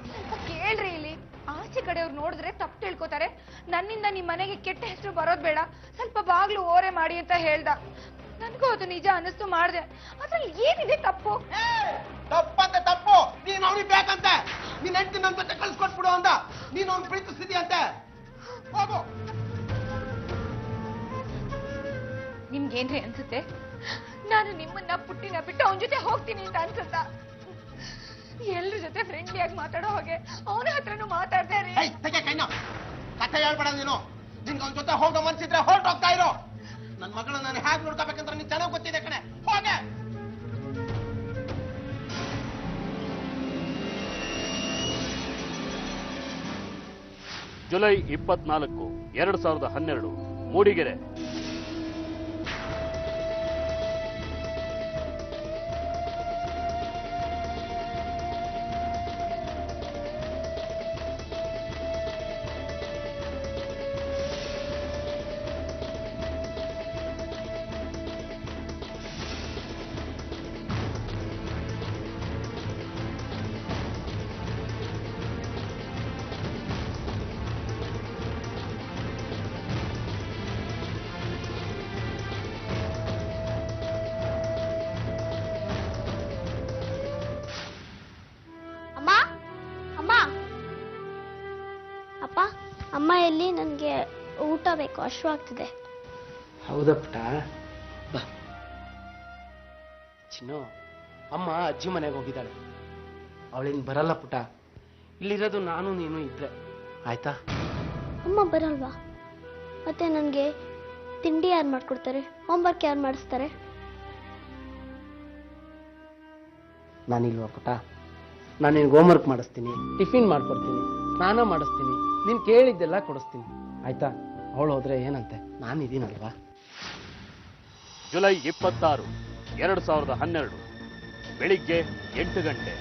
ಸ್ವಲ್ಪ ಕೇಳ್ರಿ ಇಲ್ಲಿ. ಆಚೆ ಕಡೆಯವ್ರು ನೋಡಿದ್ರೆ ತಪ್ಪು ತಿಳ್ಕೊತಾರೆ. ನನ್ನಿಂದ ನಿಮ್ ಮನೆಗೆ ಕೆಟ್ಟ ಹೆಸರು ಬರೋದ್ ಬೇಡ, ಸ್ವಲ್ಪ ಬಾಗ್ಲು ಓರೆ ಮಾಡಿ ಅಂತ ಹೇಳ್ದ. ನನ್ಗೂ ಅದು ನಿಜ ಅನ್ನಿಸ್ತು, ಮಾಡ್ದೆ. ಅದ್ರಲ್ಲಿ ಏನಿದೆ ತಪ್ಪು? ತಪ್ಪಂತೆ ತಪ್ಪು. ನೀನ್ ಅವ್ನಿಗೆ ಬೇಕಂತೆ. ನೀನ್ ಹೆಂಡತಿ ನನ್ ಜೊತೆ ಕಳ್ಸ್ಕೊಟ್ಬಿಡು ಅಂದ. ನೀನ್ ಅವ್ನ್ ಪ್ರೀತಿಸ್ತಿದ್ದಿ ಅಂತೆ. ಹೋಗು. ನಿಮ್ಗೇನ್ರಿ ಅನ್ಸುತ್ತೆ? ನಾನು ನಿಮ್ಮನ್ನ ಪುಟ್ಟಿನ ಬಿಟ್ಟು ಅವನ ಜೊತೆ ಹೋಗ್ತೀನಿ ಅಂತ ಅನ್ಸುತ್ತ? ಎಲ್ರ ಜೊತೆ ಫ್ರೆಂಡ್ಲಿಯಾಗಿ ಮಾತಾಡೋ ಹಾಗೆ ಅವನ ಹತ್ರನೂ ಮಾತಾಡ್ದೆ ರೀ. ಕೈನ ಕಥೆ ಹೇಳ್ಬೇಡ ನೀನು. ನಿನ್ಗೆ ಅವನ ಜೊತೆ ಹೋಗೋ ಮನ್ಸಿದ್ರೆ ಹೊರಟೋಗ್ತಾ ಇರೋ. ನನ್ ಮಗಳ ನಾನು ಹೇಗೆ ನೋಡ್ಕೋಬೇಕಂತ ನೀನ್ ಚೆನ್ನಾಗಿ ಗೊತ್ತಿದೆ ಕಣೆ. ಹೋಗೆ. ಜುಲೈ 24, 2012, ಮೂಡಿಗೆರೆ. ಅಮ್ಮ ಎಲ್ಲಿ? ನನಗೆ ಊಟ ಬೇಕು, ಹಶ್ವಾಗ್ತಿದೆ. ಹೌದಾ ಪುಟ್ಟ? ಬಾ ಚಿನ್ನು, ಅಮ್ಮ ಅಜ್ಜಿ ಮನೆಗೆ ಹೋಗಿದ್ದಾಳೆ. ಅವಳಿನ್ ಬರಲ್ಲ ಪುಟ್ಟ. ಇಲ್ಲಿರೋದು ನಾನು ನೀನು ಇದ್ರೆ ಆಯ್ತಾ? ಅಮ್ಮ ಬರಲ್ವಾ? ಮತ್ತೆ ನನಗೆ ತಿಂಡಿ ಯಾರು ಮಾಡ್ಕೊಡ್ತಾರೆ? ಹೋಮ್ವರ್ಕ್ ಯಾರು ಮಾಡಿಸ್ತಾರೆ? ನಾನಿಲ್ವಾ ಪುಟ್ಟ? ನಾನು ನಿನ್ಗೆ ಹೋಮ್ವರ್ಕ್ ಮಾಡಿಸ್ತೀನಿ, ಟಿಫಿನ್ ಮಾಡ್ಕೊಡ್ತೀನಿ, ಸ್ನಾನ ಮಾಡಿಸ್ತೀನಿ, ನೀನು ಕೇಳಿದ್ದೆಲ್ಲ ಕೊಡಿಸ್ತೀನಿ ಆಯ್ತಾ? ಅವಳು ಹೋದ್ರೆ ಏನಂತೆ, ನಾನಿದ್ದೀನಲ್ವಾ? ಜುಲೈ 26, 2012, ಬೆಳಿಗ್ಗೆ 8 ಗಂಟೆ.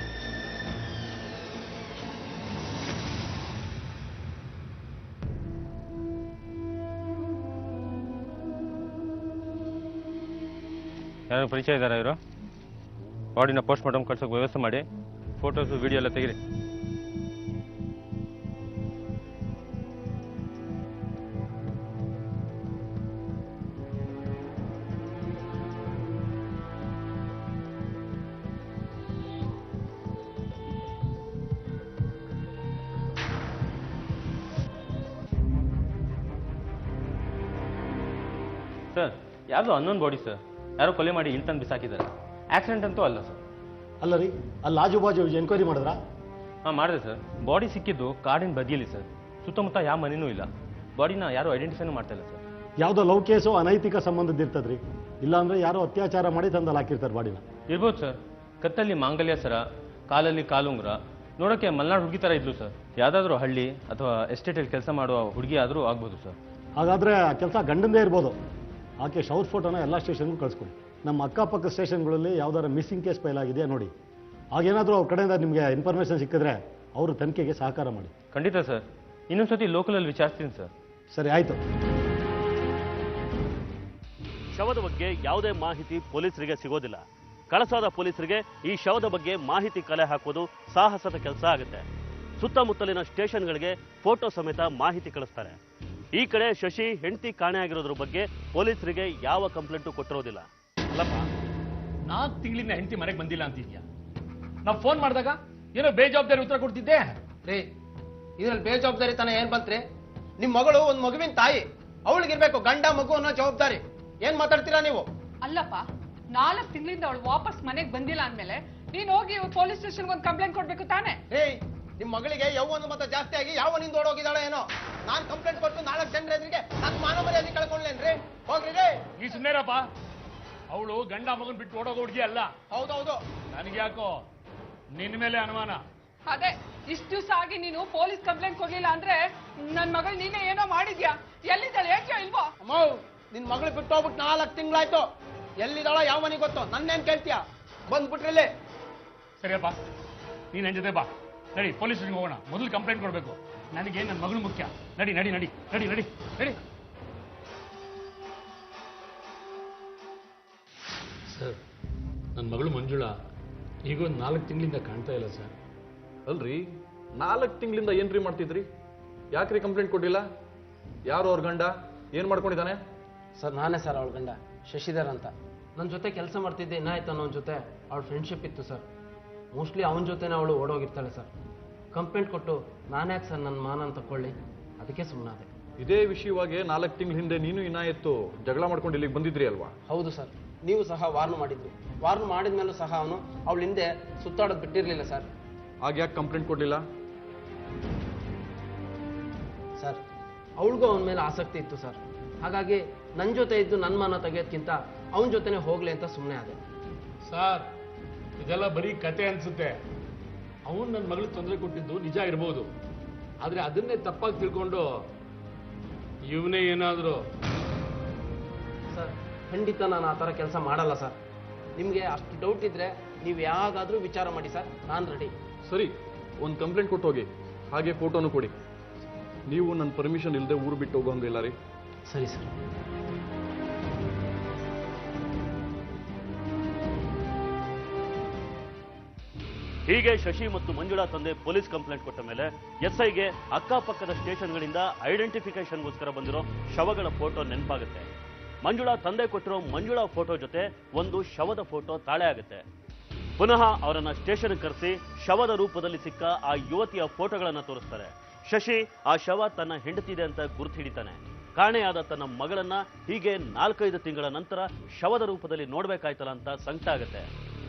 ಯಾರು ಪರಿಚಯ ಇದ್ದಾರಾ ಇವರು? ಬಾಡಿನ ಪೋಸ್ಟ್ ಮಾರ್ಟಮ್ ಕಳ್ಸೋಕೆ ವ್ಯವಸ್ಥೆ ಮಾಡಿ, ಫೋಟೋಸು ವಿಡಿಯೋ ಎಲ್ಲ ತೆಗೀರಿ. ಸರ್, ಯಾರ್ದು ಅನ್ನೋನ್ ಬಾಡಿ ಸರ್. ಯಾರೋ ಕೊಲೆ ಮಾಡಿ ಇಲ್ಲಿ ತಂದು ಬಿಸಾಕಿದ್ದಾರೆ. ಆಕ್ಸಿಡೆಂಟ್ ಅಂತೂ ಅಲ್ಲ ಸರ್. ಅಲ್ಲ ರೀ, ಅಲ್ಲಿ ಆಜು ಬಾಜು ಎನ್ಕ್ವೈರಿ ಮಾಡಿದ್ರಾ? ಹಾಂ, ಮಾಡಿದೆ ಸರ್. ಬಾಡಿ ಸಿಕ್ಕಿದ್ದು ಕಾಡಿನ ಬದಿಯಲ್ಲಿ ಸರ್. ಸುತ್ತಮುತ್ತ ಯಾವ ಮನೆಯೂ ಇಲ್ಲ. ಬಾಡಿನ ಯಾರು ಐಡೆಂಟಿಫೈನೂ ಮಾಡ್ತಾ ಇಲ್ಲ ಸರ್. ಯಾವುದೋ ಲವ್ ಕೇಸು ಅನೈತಿಕ ಸಂಬಂಧದ ಇರ್ತದ್ರಿ. ಇಲ್ಲಾಂದ್ರೆ ಯಾರೋ ಅತ್ಯಾಚಾರ ಮಾಡಿ ತಂದಲ್ಲಿ ಹಾಕಿರ್ತಾರೆ ಬಾಡಿನ. ಇರ್ಬೋದು ಸರ್. ಕತ್ತಲ್ಲಿ ಮಾಂಗಲ್ಯ ಸರ, ಕಾಲಲ್ಲಿ ಕಾಲುಂಗ್ರ, ನೋಡೋಕ್ಕೆ ಮಲೆನಾಡು ಹುಡುಗಿ ಥರ ಇದ್ಲು ಸರ್. ಯಾವುದಾದ್ರೂ ಹಳ್ಳಿ ಅಥವಾ ಎಸ್ಟೇಟಲ್ಲಿ ಕೆಲಸ ಮಾಡುವ ಹುಡುಗಿ ಆದರೂ ಆಗ್ಬೋದು ಸರ್. ಹಾಗಾದ್ರೆ ಆ ಕೆಲಸ ಗಂಡಂದೇ ಇರ್ಬೋದು. ಆಕೆ ಶೌರ್ ಫೋಟೋನ ಎಲ್ಲ ಸ್ಟೇಷನ್ಗೂ ಕಳಿಸ್ಕೊಡಿ. ನಮ್ಮ ಅಕ್ಕಪಕ್ಕ ಸ್ಟೇಷನ್ಗಳಲ್ಲಿ ಯಾವ್ದಾರ ಮಿಸ್ಸಿಂಗ್ ಕೇಸ್ ಫೈಲ್ ಆಗಿದೆಯಾ ನೋಡಿ. ಹಾಗೇನಾದರೂ ಅವ್ರ ಕಡೆಯಿಂದ ನಿಮಗೆ ಇನ್ಫಾರ್ಮೇಷನ್ ಸಿಕ್ಕಿದ್ರೆ ಅವರು ತನಿಖೆಗೆ ಸಹಕಾರ ಮಾಡಿ. ಖಂಡಿತ ಸರ್. ಇನ್ನೊಂದ್ಸತಿ ಲೋಕಲಲ್ಲಿ ವಿಚಾರಿಸ್ತೀನಿ ಸರ್. ಸರಿ, ಆಯಿತು. ಶವದ ಬಗ್ಗೆ ಯಾವುದೇ ಮಾಹಿತಿ ಪೊಲೀಸರಿಗೆ ಸಿಗೋದಿಲ್ಲ. ಕಳಸಾದ ಪೊಲೀಸರಿಗೆ ಈ ಶವದ ಬಗ್ಗೆ ಮಾಹಿತಿ ಕಲೆ ಹಾಕೋದು ಸಾಹಸದ ಕೆಲಸ ಆಗುತ್ತೆ. ಸುತ್ತಮುತ್ತಲಿನ ಸ್ಟೇಷನ್ಗಳಿಗೆ ಫೋಟೋ ಸಮೇತ ಮಾಹಿತಿ ಕಳಿಸ್ತಾರೆ. ಈ ಕಡೆ ಶಶಿ ಹೆಂಡತಿ ಕಾಣೆಯಾಗಿರೋದ್ರ ಬಗ್ಗೆ ಪೊಲೀಸರಿಗೆ ಯಾವ ಕಂಪ್ಲೇಂಟು ಕೊಟ್ಟಿರೋದಿಲ್ಲ. ಅಲ್ಲಪ್ಪ, 4 ತಿಂಗಳಿಂದ ಹೆಂಡತಿ ಮನೆಗೆ ಬಂದಿಲ್ಲ ಅಂತಿದ್ಯಾ. ನಾವು ಫೋನ್ ಮಾಡಿದಾಗ ಏನೋ ಬೇಜವಾಬ್ದಾರಿ ಉತ್ತರ ಕೊಡ್ತಿದ್ದೆ. ರೀ, ಇದ್ರಲ್ಲಿ ಬೇಜವಾಬ್ದಾರಿ ತನ ಏನ್ ಬಂತ್ರಿ? ನಿಮ್ ಮಗಳು ಒಂದ್ ಮಗುವಿನ ತಾಯಿ, ಅವಳಿಗಿರ್ಬೇಕು ಗಂಡ ಮಗು ಅನ್ನೋ ಜವಾಬ್ದಾರಿ. ಏನ್ ಮಾತಾಡ್ತೀರಾ ನೀವು? ಅಲ್ಲಪ್ಪ, 4 ತಿಂಗಳಿಂದ ಅವಳು ವಾಪಸ್ ಮನೆಗೆ ಬಂದಿಲ್ಲ ಅಂದ್ಮೇಲೆ ನೀನ್ ಹೋಗಿ ಪೊಲೀಸ್ ಸ್ಟೇಷನ್ಗೆ ಒಂದು ಕಂಪ್ಲೇಂಟ್ ಕೊಡ್ಬೇಕು ತಾನೆ? ಏಯ್, ನಿಮ್ ಮಗಳಿಗೆ ಯೌವನ ಮತ ಜಾಸ್ತಿ ಆಗಿ ಯಾವನಿಂದ ಓಡೋಗಿದ್ದಾಳೆ ಏನೋ. ನಾನ್ ಕಂಪ್ಲೇಂಟ್ ಕೊಟ್ಟು 4 ಜನರ ಎದುರಿಗೆ ನನ್ನ ಮಾನ ಮರ್ಯಾದೆ ಕಳ್ಕೊಂಡ್ಲೇನ್ರಿ? ಹೋಗ್ರಿ ರೀ. ಈ ಸುಮ್ಮನೆರಪ್ಪ, ಅವಳು ಗಂಡ ಮಗನ್ ಬಿಟ್ಟು ಓಡೋಗ ಹುಡುಗಿ ಅಲ್ಲ. ಹೌದೌದು. ನನಗೆ ಯಾಕೋ ನಿನ್ನ ಮೇಲೆ ಅನುಮಾನ. ಅದೇ, ಇಷ್ಟು ದಿವಸ ಆಗಿ ನೀನು ಪೊಲೀಸ್ ಕಂಪ್ಲೇಂಟ್ ಕೊಡ್ಲಿಲ್ಲ ಅಂದ್ರೆ ನನ್ ಮಗಳು ನೀನೇ ಏನೋ ಮಾಡಿದ್ಯಾ. ಎಲ್ಲಿದ್ದಾಳೆ, ಹೇಳ್ತೀಯೋ ಇಲ್ವೋ? ಅಮ್ಮ, ನಿನ್ ಮಗಳು ಬಿಟ್ಟು ಹೋಗ್ಬಿಟ್ಟು 4 ತಿಂಗಳಾಯ್ತು. ಎಲ್ಲಿದ್ದಾಳೋ ಯಾವ ಮನೆಗೆ ಗೊತ್ತು, ನನ್ನೇನ್ ಕೇಳ್ತೀಯ? ಬಂದ್ಬಿಟ್ರಲ್ಲಿ. ಸರಿಯಪ್ಪ, ನೀನ್ ನನ್ ಜೊತೆ ಬಾ. ನಡಿ, ಪೊಲೀಸ್ ಸ್ಟೇಷನ್ಗೆ ಹೋಗೋಣ. ಮೊದಲು ಕಂಪ್ಲೇಂಟ್ ಕೊಡ್ಬೇಕು. ನನಗೆ ನನ್ನ ಮಗಳು ಮುಖ್ಯ. ನಡಿ ನಡಿ ನಡಿ ನಡಿ ನಡಿ ನಡಿ. ಸರ್, ನನ್ನ ಮಗಳು ಮಂಜುಳಾ ಈಗ ಒಂದು 4 ತಿಂಗಳಿಂದ ಕಾಣ್ತಾ ಇಲ್ಲ ಸರ್. ಅಲ್ರಿ, 4 ತಿಂಗಳಿಂದ ಏನ್ರಿ ಮಾಡ್ತಿದ್ರಿ? ಯಾಕ್ರಿ ಕಂಪ್ಲೇಂಟ್ ಕೊಟ್ಟಿಲ್ಲ? ಯಾರು ಅವ್ರ ಗಂಡ? ಏನ್ ಮಾಡ್ಕೊಂಡಿದ್ದಾನೆ? ಸರ್, ನಾನೇ ಸರ್ ಅವಳ ಗಂಡ, ಶಶಿಧರ್ ಅಂತ. ನನ್ನ ಜೊತೆ ಕೆಲಸ ಮಾಡ್ತಿದ್ದೆ ಇನ್ನಾಯ್ತು ಅನ್ನೋ ಜೊತೆ ಅವಳ ಫ್ರೆಂಡ್ಶಿಪ್ ಇತ್ತು ಸರ್. ಮೋಸ್ಟ್ಲಿ ಅವನ ಜೊತೆನೇ ಅವಳು ಓಡೋಗಿರ್ತಾಳೆ ಸರ್. ಕಂಪ್ಲೇಂಟ್ ಕೊಟ್ಟು ನಾನ್ಯಾಕೆ ಸರ್ ನನ್ನ ಮಾನ ಅಂತ ತಗೊಳ್ಳಿ, ಅದಕ್ಕೆ ಸುಮ್ಮನಾದೆ. ಇದೇ ವಿಷಯವಾಗಿ 4 ತಿಂಗಳ ಹಿಂದೆ ನೀನು ಇನ್ನಾಯತ್ತು ಜಗಳ ಮಾಡ್ಕೊಂಡು ಇಲ್ಲಿಗೆ ಬಂದಿದ್ರಿ ಅಲ್ವಾ? ಹೌದು ಸರ್, ನೀವು ಸಹ ವಾರ್ನ್ ಮಾಡಿದ್ರಿ. ವಾರ್ನ್ ಮಾಡಿದ್ಮೇಲೂ ಸಹ ಅವನು ಅವಳ ಹಿಂದೆ ಸುತ್ತಾಡೋದು ಬಿಟ್ಟಿರಲಿಲ್ಲ ಸರ್. ಆಗ ಯಾಕೆ ಕಂಪ್ಲೇಂಟ್ ಕೊಡಲಿಲ್ಲ ಸರ್? ಅವಳಿಗೂ ಅವನ ಮೇಲೆ ಆಸಕ್ತಿ ಇತ್ತು ಸರ್. ಹಾಗಾಗಿ ನನ್ನ ಜೊತೆ ಇದ್ದು ನನ್ನ ಮಾನ ತೆಗೆಯೋದ್ಕಿಂತ ಅವನ ಜೊತೆನೆ ಹೋಗ್ಲಿ ಅಂತ ಸುಮ್ಮನೆ ಆದೆ ಸರ್. ಇದೆಲ್ಲ ಬರೀ ಕತೆ ಅನ್ಸುತ್ತೆ. ಅವನು ನನ್ನ ಮಗಳಿಗೆ ತೊಂದರೆ ಕೊಟ್ಟಿದ್ದು ನಿಜ ಇರ್ಬೋದು, ಆದ್ರೆ ಅದನ್ನೇ ತಪ್ಪಾಗಿ ತಿಳ್ಕೊಂಡು ಇವನೇ ಏನಾದರೂ. ಸರ್, ಖಂಡಿತ ನಾನು ಆ ಥರ ಕೆಲಸ ಮಾಡಲ್ಲ ಸರ್. ನಿಮಗೆ ಅಷ್ಟು ಡೌಟ್ ಇದ್ರೆ ನೀವು ಯಾವಾಗಾದರೂ ವಿಚಾರ ಮಾಡಿ ಸರ್, ನಾನು ರೆಡಿ. ಸರಿ, ಒಂದು ಕಂಪ್ಲೇಂಟ್ ಕೊಟ್ಟು ಹೋಗಿ, ಹಾಗೆ ಫೋಟೋನು ಕೊಡಿ. ನೀವು ನನ್ನ ಪರ್ಮಿಷನ್ ಇಲ್ಲದೆ ಊರು ಬಿಟ್ಟು ಹೋಗೋಂಗಿಲ್ಲ ರೀ. ಸರಿ ಸರ್. ಹೀಗೆ ಶಶಿ ಮತ್ತು ಮಂಜುಳಾ ತಂದೆ ಪೊಲೀಸ್ ಕಂಪ್ಲೇಂಟ್ ಕೊಟ್ಟ ಮೇಲೆ ಎಸ್ಐಗೆ ಅಕ್ಕಪಕ್ಕದ ಸ್ಟೇಷನ್ಗಳಿಂದ ಐಡೆಂಟಿಫಿಕೇಶನ್ಗೋಸ್ಕರ ಬಂದಿರೋ ಶವಗಳ ಫೋಟೋ ನೆನಪಾಗುತ್ತೆ. ಮಂಜುಳಾ ತಂದೆ ಕೊಟ್ಟಿರೋ ಮಂಜುಳಾ ಫೋಟೋ ಜೊತೆ ಒಂದು ಶವದ ಫೋಟೋ ತಾಳೆ ಆಗುತ್ತೆ. ಪುನಃ ಅವರನ್ನ ಸ್ಟೇಷನ್ ಕರೆಸಿ ಶವದ ರೂಪದಲ್ಲಿ ಸಿಕ್ಕ ಆ ಯುವತಿಯ ಫೋಟೋಗಳನ್ನ ತೋರಿಸ್ತಾರೆ. ಶಶಿ ಆ ಶವ ತನ್ನ ಹೆಂಡತಿದೆ ಅಂತ ಗುರುತು ಹಿಡಿತಾನೆ. ಕಾಣೆಯಾದ ತನ್ನ ಮಗಳನ್ನ ಹೀಗೆ 4-5 ತಿಂಗಳ ನಂತರ ಶವದ ರೂಪದಲ್ಲಿ ನೋಡ್ಬೇಕಾಯ್ತಲ್ಲ ಅಂತ ಸಂಕಟ ಆಗುತ್ತೆ.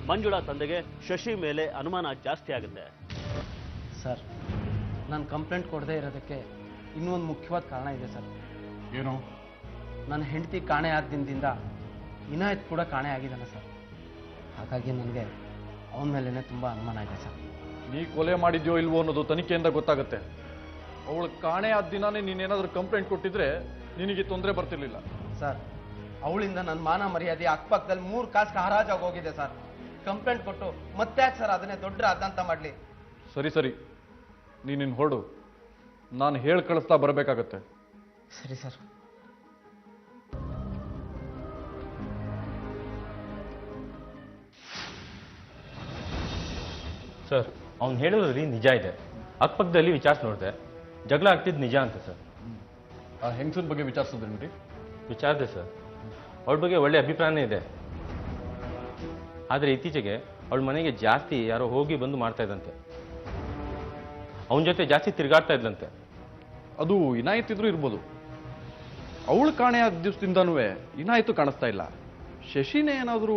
ಮಂಜುಳಾ ತಂದೆಗೆ ಶಶಿ ಮೇಲೆ ಅನುಮಾನ ಜಾಸ್ತಿ ಆಗುತ್ತೆ. ಸರ್, ನಾನು ಕಂಪ್ಲೇಂಟ್ ಕೊಡದೇ ಇರೋದಕ್ಕೆ ಇನ್ನೂ ಒಂದು ಮುಖ್ಯವಾದ ಕಾರಣ ಇದೆ ಸರ್. ಏನು? ನನ್ನ ಹೆಂಡತಿ ಕಾಣೆ ಆದ ದಿನದಿಂದ ಇನಾಯತ್ ಕೂಡ ಕಾಣೆ ಆಗಿದ್ದಾನೆ ಸರ್. ಹಾಗಾಗಿ ನನಗೆ ಅವನ ಮೇಲೇ ತುಂಬ ಅನುಮಾನ ಇದೆ ಸರ್. ನೀ ಕೊಲೆ ಮಾಡಿದ್ಯೋ ಇಲ್ವೋ ಅನ್ನೋದು ತನಿಖೆಯಿಂದ ಗೊತ್ತಾಗುತ್ತೆ. ಅವಳು ಕಾಣೆ ಆದ ದಿನಾನೇ ನೀನೇನಾದ್ರೂ ಕಂಪ್ಲೇಂಟ್ ಕೊಟ್ಟಿದ್ರೆ ನಿನಗೆ ತೊಂದರೆ ಬರ್ತಿರ್ಲಿಲ್ಲ ಸರ್. ಅವಳಿಂದ ನನ್ನ ಮಾನ ಮರ್ಯಾದೆ ಅಕ್ಕಪಕ್ಕದಲ್ಲಿ 3 ಕಾಸ್ಗೆ ಹರಾಜಾಗಿ ಹೋಗಿದೆ ಸರ್. ಕಂಪ್ಲೇಂಟ್ ಕೊಟ್ಟು ಮತ್ತೆ ಯಾಕೆ ಸರ್ ಅದನ್ನೇ ದೊಡ್ಡ ಅದಂತ ಮಾಡಲಿ? ಸರಿ ಸರಿ, ನೀನಿನ್ ಹೊರಡು. ನಾನು ಹೇಳಿ ಕಳಿಸ್ತಾ ಬರಬೇಕಾಗತ್ತೆ. ಸರಿ ಸರ್. ಸರ್ ಅವ್ನು ಹೇಳೋದ್ರಲ್ಲಿ ನಿಜ ಇದೆ. ಅಕ್ಕಪಕ್ಕದಲ್ಲಿ ವಿಚಾರಿಸಿ ನೋಡಿದೆ, ಜಗಳ ಆಗ್ತಿದ್ದು ನಿಜ ಅಂತ ಸರ್. ಆ ಹೆಂಗಸನ ಬಗ್ಗೆ ವಿಚಾರಿಸಿದ್ರಿ? ವಿಚಾರಿದೆ ಸರ್, ಅವಳ ಬಗ್ಗೆ ಒಳ್ಳೆ ಅಭಿಪ್ರಾಯನೇ ಇದೆ. ಆದರೆ ಇತ್ತೀಚೆಗೆ ಅವಳ ಮನೆಗೆ ಜಾಸ್ತಿ ಯಾರೋ ಹೋಗಿ ಬಂದು ಮಾಡ್ತಾ ಇದ್ದಂತೆ, ಅವನ ಜೊತೆ ಜಾಸ್ತಿ ತಿರುಗಾಡ್ತಾ ಇದ್ದಂತೆ. ಅದು ಇನಾಯತ್ ಇರ್ಬೋದು. ಅವಳು ಕಾಣೆಯಾದ ದಿವಸದಿಂದನೂ ಇನಾಯತ್ತು ಕಾಣಿಸ್ತಾ ಇಲ್ಲ. ಶಶಿನೇ ಏನಾದರೂ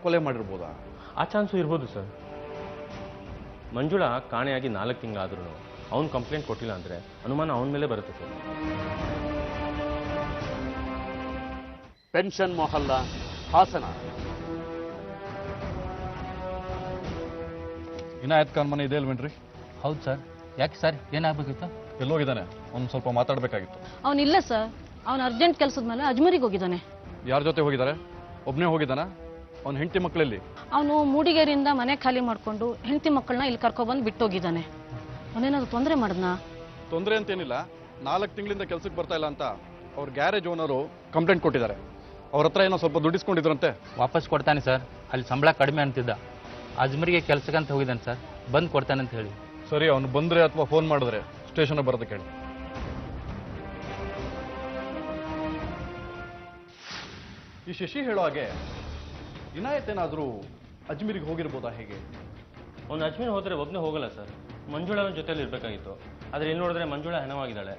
ಕೊಲೆ ಮಾಡಿರ್ಬೋದಾ? ಆ ಚಾನ್ಸು ಇರ್ಬೋದು ಸರ್. ಮಂಜುಳಾ ಕಾಣೆಯಾಗಿ 4 ತಿಂಗಳಾದ್ರೂ ಅವನು ಕಂಪ್ಲೇಂಟ್ ಕೊಟ್ಟಿಲ್ಲ ಅಂದರೆ ಅನುಮಾನ ಅವನ ಮೇಲೆ ಬರುತ್ತೆ ಸರ್. ಪೆನ್ಷನ್ ಮೊಹಲ್ಲಾ, ಹಾಸನ. ಇನಾಯತ್ ಖಾನ್ ಮನೆ ಇದೆ ಅಲ್ವೇನ್ರಿ? ಹೌದು ಸರ್. ಯಾಕೆ ಸರ್, ಏನಾಗಬೇಕಿತ್ತು? ಎಲ್ಲೋಗಿದ್ದಾನೆ? ಅವ್ನು ಸ್ವಲ್ಪ ಮಾತಾಡಬೇಕಾಗಿತ್ತು. ಅವನಿಲ್ಲ ಸರ್, ಅವನು ಅರ್ಜೆಂಟ್ ಕೆಲಸದ ಮೇಲೆ ಅಜ್ಮೀರಿಗೆ ಹೋಗಿದ್ದಾನೆ. ಯಾರ ಜೊತೆ ಹೋಗಿದ್ದಾರೆ? ಒಬ್ಬನೇ ಹೋಗಿದ್ದಾನ? ಅವ್ನ ಹೆಂಡತಿ ಮಕ್ಕಳಲ್ಲಿ? ಅವನು ಮೂಡಿಗೆರೆಯಿಂದ ಮನೆ ಖಾಲಿ ಮಾಡಿಕೊಂಡು ಹೆಂಡತಿ ಮಕ್ಕಳನ್ನ ಇಲ್ಲಿ ಕರ್ಕೊಬಂದು ಬಿಟ್ಟೋಗಿದ್ದಾನೆ. ಅವನೇನಾದ್ರು ತೊಂದರೆ ಮಾಡಿದ್ನಾ? ತೊಂದರೆ ಅಂತೇನಿಲ್ಲ. 4 ತಿಂಗಳಿಂದ ಕೆಲ್ಸಕ್ಕೆ ಬರ್ತಾ ಇಲ್ಲ ಅಂತ ಅವ್ರ ಗ್ಯಾರೇಜ್ ಓನರು ಕಂಪ್ಲೇಂಟ್ ಕೊಟ್ಟಿದ್ದಾರೆ. ಅವ್ರ ಹತ್ರ ಏನೋ ಸ್ವಲ್ಪ ದುಡ್ಡಿಸ್ಕೊಂಡಿದ್ರಂತೆ. ವಾಪಸ್ ಕೊಡ್ತಾನೆ ಸರ್, ಅಲ್ಲಿ ಸಂಬಳ ಕಡಿಮೆ ಅಂತಿದ್ದ. ಅಜ್ಮೀರಿಗೆ ಕೆಲ್ಸಕ್ಕಂತ ಹೋಗಿದ್ದಾನೆ ಸರ್, ಬಂದು ಕೊಡ್ತಾನೆ ಅಂತ ಹೇಳಿ. ಸರಿ, ಅವನು ಬಂದ್ರೆ ಅಥವಾ ಫೋನ್ ಮಾಡಿದ್ರೆ ಸ್ಟೇಷನ್ ಬರೋದಕ್ಕೆ ಹೇಳಿ. ಈ ಶಶಿ ಹೇಳೋ ಹಾಗೆ ಇನಾಯತ್ ಏನಾದರೂ ಅಜ್ಮೀರಿಗೆ ಹೋಗಿರ್ಬೋದಾ? ಹೇಗೆ? ಅವ್ನು ಅಜ್ಮೀರ್ ಹೋದರೆ ಒಬ್ಬನೇ ಹೋಗಲ್ಲ ಸರ್, ಮಂಜುಳಾ ಜೊತೆಲಿ ಇರಬೇಕಾಗಿತ್ತು. ಆದರೆ ಇಲ್ಲಿ ನೋಡಿದ್ರೆ ಮಂಜುಳಾ ಹೆಣವಾಗಿದ್ದಾಳೆ.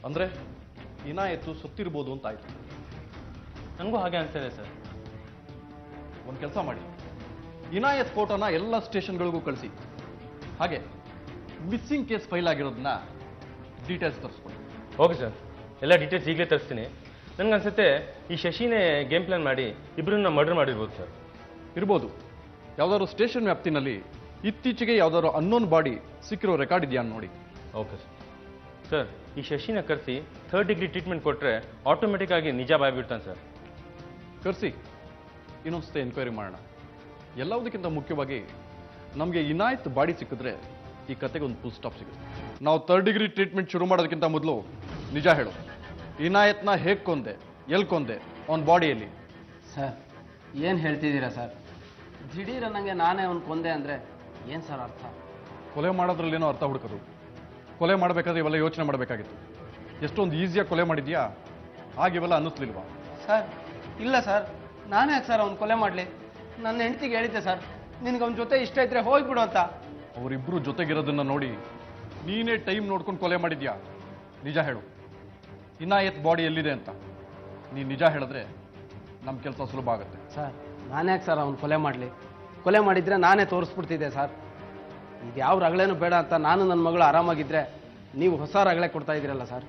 ಅಂದರೆ ಇನಾಯತ್ತು ಸುತ್ತಿರ್ಬೋದು ಅಂತ ಆಯ್ತು. ನನಗೂ ಹಾಗೆ ಅನಿಸ್ತಿದೆ ಸರ್. ಒಂದು ಕೆಲಸ ಮಾಡಿ, ಇನಾಯತ್ ಫೋಟೋನ ಎಲ್ಲ ಸ್ಟೇಷನ್ಗಳಿಗೂ ಕಳಿಸಿ. ಹಾಗೆ ಮಿಸ್ಸಿಂಗ್ ಕೇಸ್ ಫೈಲ್ ಆಗಿರೋದನ್ನ ಡೀಟೇಲ್ಸ್ ತರಿಸ್ಕೊಳ್ಳಿ. ಓಕೆ ಸರ್, ಎಲ್ಲ ಡೀಟೇಲ್ಸ್ ಈಗಲೇ ತರಿಸ್ತೀನಿ. ನನಗನ್ಸುತ್ತೆ ಈ ಶಶಿನೇ ಗೇಮ್ ಪ್ಲಾನ್ ಮಾಡಿ ಇಬ್ಬರನ್ನ ಮರ್ಡರ್ ಮಾಡಿರ್ಬೋದು ಸರ್. ಇರ್ಬೋದು. ಯಾವುದಾದ್ರು ಸ್ಟೇಷನ್ ವ್ಯಾಪ್ತಿನಲ್ಲಿ ಇತ್ತೀಚೆಗೆ ಯಾವುದಾದ್ರು ಅನ್ನೋನ್ ಬಾಡಿ ಸಿಕ್ಕಿರೋ ರೆಕಾರ್ಡ್ ಇದೆಯಾ ನೋಡಿ. Okay sir. ಸರ್, ಈ ಶಶಿನ ಕರೆಸಿ 3rd ಡಿಗ್ರಿ ಟ್ರೀಟ್ಮೆಂಟ್ ಕೊಟ್ಟರೆ ಆಟೋಮೆಟಿಕ್ ಆಗಿ ನಿಜ ಬಾಯ್ಬಿಡ್ತಾನೆ ಸರ್. ಕರೆಸಿ, ಇನ್ನೊಂದ್ಸತಿ ಎನ್ಕ್ವೈರಿ ಮಾಡೋಣ. ಎಲ್ಲದಕ್ಕಿಂತ ಮುಖ್ಯವಾಗಿ ನಮಗೆ ಇನಾಯತ್ ಬಾಡಿ ಸಿಕ್ಕಿದ್ರೆ ಈ ಕತೆಗೆ ಒಂದು ಫುಲ್ ಸ್ಟಾಪ್ ಸಿಗುತ್ತೆ. ನಾವು 3rd ಡಿಗ್ರಿ ಟ್ರೀಟ್ಮೆಂಟ್ ಶುರು ಮಾಡೋದಕ್ಕಿಂತ ಮೊದಲು ನಿಜ ಹೇಳು, ಇನಾಯತ್ನ ಹೇಗೆ ಕೊಂದೆ, ಎಲ್ಲಿ ಕೊಂದೆ, ಅವನ ಬಾಡಿಯಲ್ಲಿ? ಸರ್, ಏನು ಹೇಳ್ತಿದ್ದೀರಾ ಸರ್? ದಿಢೀರ್ ನನಗೆ ನಾನೇ ಅವ್ನು ಕೊಂದೆ ಅಂದರೆ ಏನು ಸರ್ ಅರ್ಥ? ಕೊಲೆ ಮಾಡೋದ್ರಲ್ಲೇನೋ ಅರ್ಥ ಹುಡುಕೋದು. ಕೊಲೆ ಮಾಡಬೇಕಾದ್ರೆ ಇವೆಲ್ಲ ಯೋಚನೆ ಮಾಡಬೇಕಾಗಿತ್ತು. ಎಷ್ಟೊಂದು ಈಸಿಯಾಗಿ ಕೊಲೆ ಮಾಡಿದ್ಯಾ, ಹಾಗಿವೆಲ್ಲ ಅನ್ನಿಸ್ಲಿಲ್ವಾ? ಸರ್, ಇಲ್ಲ ಸರ್, ನಾನೇ ಯಾಕೆ ಸರ್ ಅವ್ನು ಕೊಲೆ ಮಾಡಲಿ? ನನ್ನ ಹೆಂಡತಿಗೆ ಹೇಳಿದ್ದೆ ಸರ್, ನಿನಗೆ ಅವನ ಜೊತೆ ಇಷ್ಟ ಇದ್ರೆ ಹೋಗ್ಬಿಡು ಅಂತ. ಅವರಿಬ್ಬರು ಜೊತೆಗಿರೋದನ್ನ ನೋಡಿ ನೀನೇ ಟೈಮ್ ನೋಡ್ಕೊಂಡು ಕೊಲೆ ಮಾಡಿದ್ಯಾ? ನಿಜ ಹೇಳು, ಇನಾಯತ್ ಬಾಡಿ ಎಲ್ಲಿದೆ ಅಂತ. ನೀನು ನಿಜ ಹೇಳಿದ್ರೆ ನಮ್ಮ ಕೆಲಸ ಸುಲಭ ಆಗುತ್ತೆ. ಸರ್, ನಾನೇ ಯಾಕೆ ಸರ್ ಅವ್ನು ಕೊಲೆ ಮಾಡಲಿ? ಕೊಲೆ ಮಾಡಿದ್ರೆ ನಾನೇ ತೋರಿಸ್ಬಿಡ್ತಿದ್ದೆ ಸರ್. ಇದು ಯಾವ ರಗಳೇನು ಬೇಡ ಅಂತ ನಾನು ನನ್ನ ಮಗಳು ಆರಾಮಾಗಿದ್ದರೆ ನೀವು ಹೊಸ ರಗಳೆ ಕೊಡ್ತಾ ಇದ್ದೀರಲ್ಲ ಸರ್.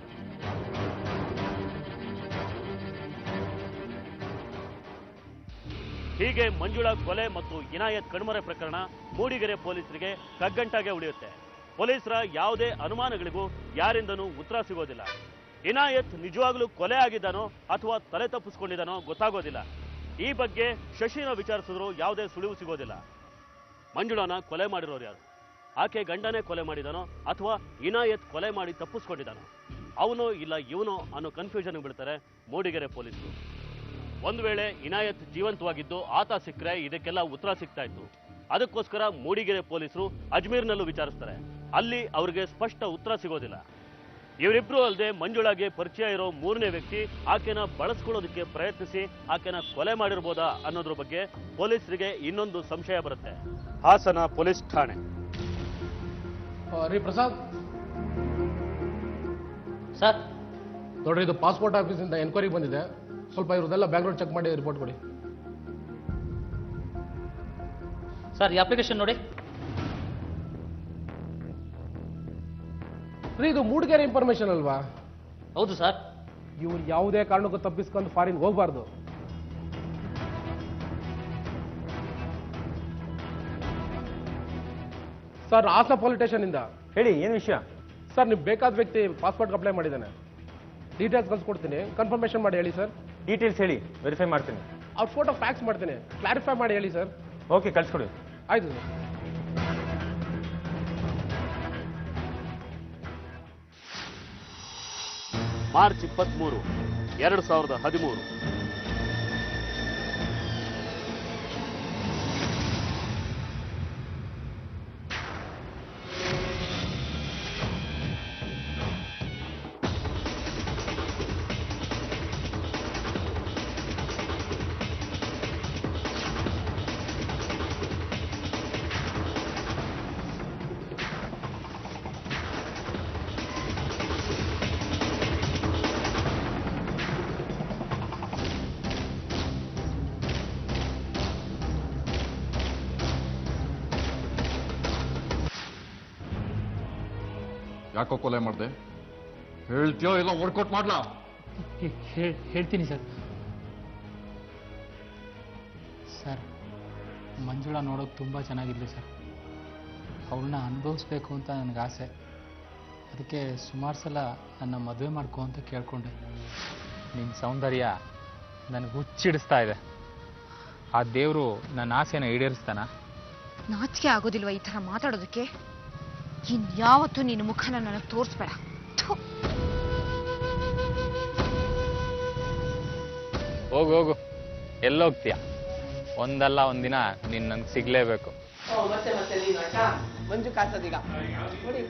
ಹೀಗೆ ಮಂಜುಳಾ ಕೊಲೆ ಮತ್ತು ಇನಾಯತ್ ಕಣ್ಮರೆ ಪ್ರಕರಣ ಮೂಡಿಗೆರೆ ಪೊಲೀಸರಿಗೆ ಕಗ್ಗಂಟಾಗೆ ಉಳಿಯುತ್ತೆ. ಪೊಲೀಸರ ಯಾವುದೇ ಅನುಮಾನಗಳಿಗೂ ಯಾರಿಂದನೂ ಉತ್ತರ ಸಿಗೋದಿಲ್ಲ. ಇನಾಯತ್ ನಿಜವಾಗ್ಲೂ ಕೊಲೆ ಆಗಿದ್ದಾನೋ ಅಥವಾ ತಲೆ ತಪ್ಪಿಸ್ಕೊಂಡಿದ್ದಾನೋ ಗೊತ್ತಾಗೋದಿಲ್ಲ. ಈ ಬಗ್ಗೆ ಶಶಿನ ವಿಚಾರಿಸಿದ್ರು ಯಾವುದೇ ಸುಳಿವು ಸಿಗೋದಿಲ್ಲ. ಮಂಜುಳಾನ ಕೊಲೆ ಮಾಡಿರೋರು ಯಾರು? ಆಕೆ ಗಂಡನೇ ಕೊಲೆ ಮಾಡಿದಾನೋ ಅಥವಾ ಇನಾಯತ್ ಕೊಲೆ ಮಾಡಿ ತಪ್ಪಿಸ್ಕೊಂಡಿದ್ದಾನೋ? ಅವನು ಇಲ್ಲ ಇವನು ಅನ್ನೋ ಕನ್ಫ್ಯೂಷನ್ಗೆ ಬಿಡ್ತಾರೆ ಮೂಡಿಗೆರೆ ಪೊಲೀಸರು. ಒಂದು ವೇಳೆ ಇನಾಯತ್ ಜೀವಂತವಾಗಿದ್ದು ಆತ ಸಿಕ್ಕರೆ ಇದಕ್ಕೆಲ್ಲ ಉತ್ತರ ಸಿಗ್ತಾ ಇತ್ತು. ಅದಕ್ಕೋಸ್ಕರ ಮೂಡಿಗೆರೆ ಪೊಲೀಸರು ಅಜ್ಮೀರ್ನಲ್ಲೂ ವಿಚಾರಿಸ್ತಾರೆ. ಅಲ್ಲಿ ಅವ್ರಿಗೆ ಸ್ಪಷ್ಟ ಉತ್ತರ ಸಿಗೋದಿಲ್ಲ. ಇವರಿಬ್ರು ಅಲ್ಲದೆ ಮಂಜುಳಾಗೆ ಪರಿಚಯ ಇರೋ 3ನೇ ವ್ಯಕ್ತಿ ಆಕೆನ ಬಳಸ್ಕೊಳ್ಳೋದಕ್ಕೆ ಪ್ರಯತ್ನಿಸಿ ಆಕೆನ ಕೊಲೆ ಮಾಡಿರ್ಬೋದಾ ಅನ್ನೋದ್ರ ಬಗ್ಗೆ ಪೊಲೀಸರಿಗೆ ಇನ್ನೊಂದು ಸಂಶಯ ಬರುತ್ತೆ. ಹಾಸನ ಪೊಲೀಸ್ ಠಾಣೆ. ರೀ ಪ್ರಸಾದ್ ಸರ್, ನೋಡ್ರಿ, ಇದು ಪಾಸ್ಪೋರ್ಟ್ ಆಫೀಸಿಂದ ಎನ್ಕ್ವೈರಿ ಬಂದಿದೆ. ಸ್ವಲ್ಪ ಇವ್ರದೆಲ್ಲ ಬ್ಯಾಕ್ಗ್ರೌಂಡ್ ಚೆಕ್ ಮಾಡಿ ರಿಪೋರ್ಟ್ ಕೊಡಿ. ಸರ್, ಈ ಅಪ್ಲಿಕೇಶನ್ ನೋಡಿ. ರೀ, ಇದು ಮೂಡಿಗೆರೆ ಇನ್ಫಾರ್ಮೇಶನ್ ಅಲ್ವಾ? ಹೌದು ಸರ್. ಇವ್ರು ಯಾವುದೇ ಕಾರಣಕ್ಕೂ ತಪ್ಪಿಸ್ಕೊಂಡು ಫಾರಿನ್ ಹೋಗಬಾರ್ದು. ಸರ್, ಹಾಸನ ಪೊಲೀಸ್ ಸ್ಟೇಷನ್ ಇಂದ. ಹೇಳಿ, ಏನು ವಿಷಯ? ಸರ್, ನಿಮ್ಗೆ ಬೇಕಾದ ವ್ಯಕ್ತಿ ಪಾಸ್ಪೋರ್ಟ್ ಅಪ್ಲೈ ಮಾಡಿದ್ದಾನೆ. ಡೀಟೇಲ್ಸ್ ಕಳ್ಸಿಕೊಡ್ತೀನಿ, ಕನ್ಫರ್ಮೇಷನ್ ಮಾಡಿ ಹೇಳಿ ಸರ್. ಡೀಟೇಲ್ಸ್ ಹೇಳಿ, ವೆರಿಫೈ ಮಾಡ್ತೀನಿ. ಅವ್ರ ಫೋಟೋ ಫ್ಯಾಕ್ಸ್ ಮಾಡ್ತೀನಿ, ಕ್ಲಾರಿಫೈ ಮಾಡಿ ಹೇಳಿ ಸರ್. ಓಕೆ, ಕಳ್ಸ್ಕೊಡಿ. ಆಯ್ತು ಸರ್. ಮಾರ್ಚ್ 23, 2013. ಯಾಕೋ ಕೊಲೆ ಮಾಡಿದೆ ಹೇಳ್ತೀಯೋ ಇಲ್ಲ ವರ್ಕೌಟ್ ಮಾಡ್ಲಾ? ಹೇಳ್ತೀನಿ ಸರ್. ಸರ್, ಮಂಜುಳಾ ನೋಡೋಕೆ ತುಂಬ ಚೆನ್ನಾಗಿದ್ಲು ಸರ್. ಅವಳನ್ನ ಅನುಭವಿಸ್ಬೇಕು ಅಂತ ನನಗೆ ಆಸೆ. ಅದಕ್ಕೆ ಸುಮಾರು ಸಲ ನನ್ನ ಮದುವೆ ಮಾಡ್ಕೊ ಅಂತ ಕೇಳ್ಕೊಂಡೆ. ನಿನ್ನ ಸೌಂದರ್ಯ ನನಗೆ ಹುಚ್ಚಿಡಿಸ್ತಾ ಇದೆ. ಆ ದೇವರು ನನ್ನ ಆಸೆನ ಈಡೇರಿಸ್ತಾನ? ನಾಚಿಕೆ ಆಗೋದಿಲ್ವಾ ಈ ಥರ ಮಾತಾಡೋದಕ್ಕೆ? ಇನ್ಯಾವತ್ತೂ ನಿನ್ನ ಮುಖನ ನನಗೆ ತೋರಿಸ್ಬೇಡ. ಹೋಗು ಹೋಗು, ಎಲ್ಲೋಗ್ತೀಯ? ಒಂದಲ್ಲ ಒಂದಿನ ನೀನು ನಂಗೆ ಸಿಗ್ಲೇಬೇಕು. ಮತ್ತೆ ಮತ್ತೆ ನೀನು ಅಕ್ಕ ಮಂಜು ಕಾಸದೀಗ ನೋಡಿ.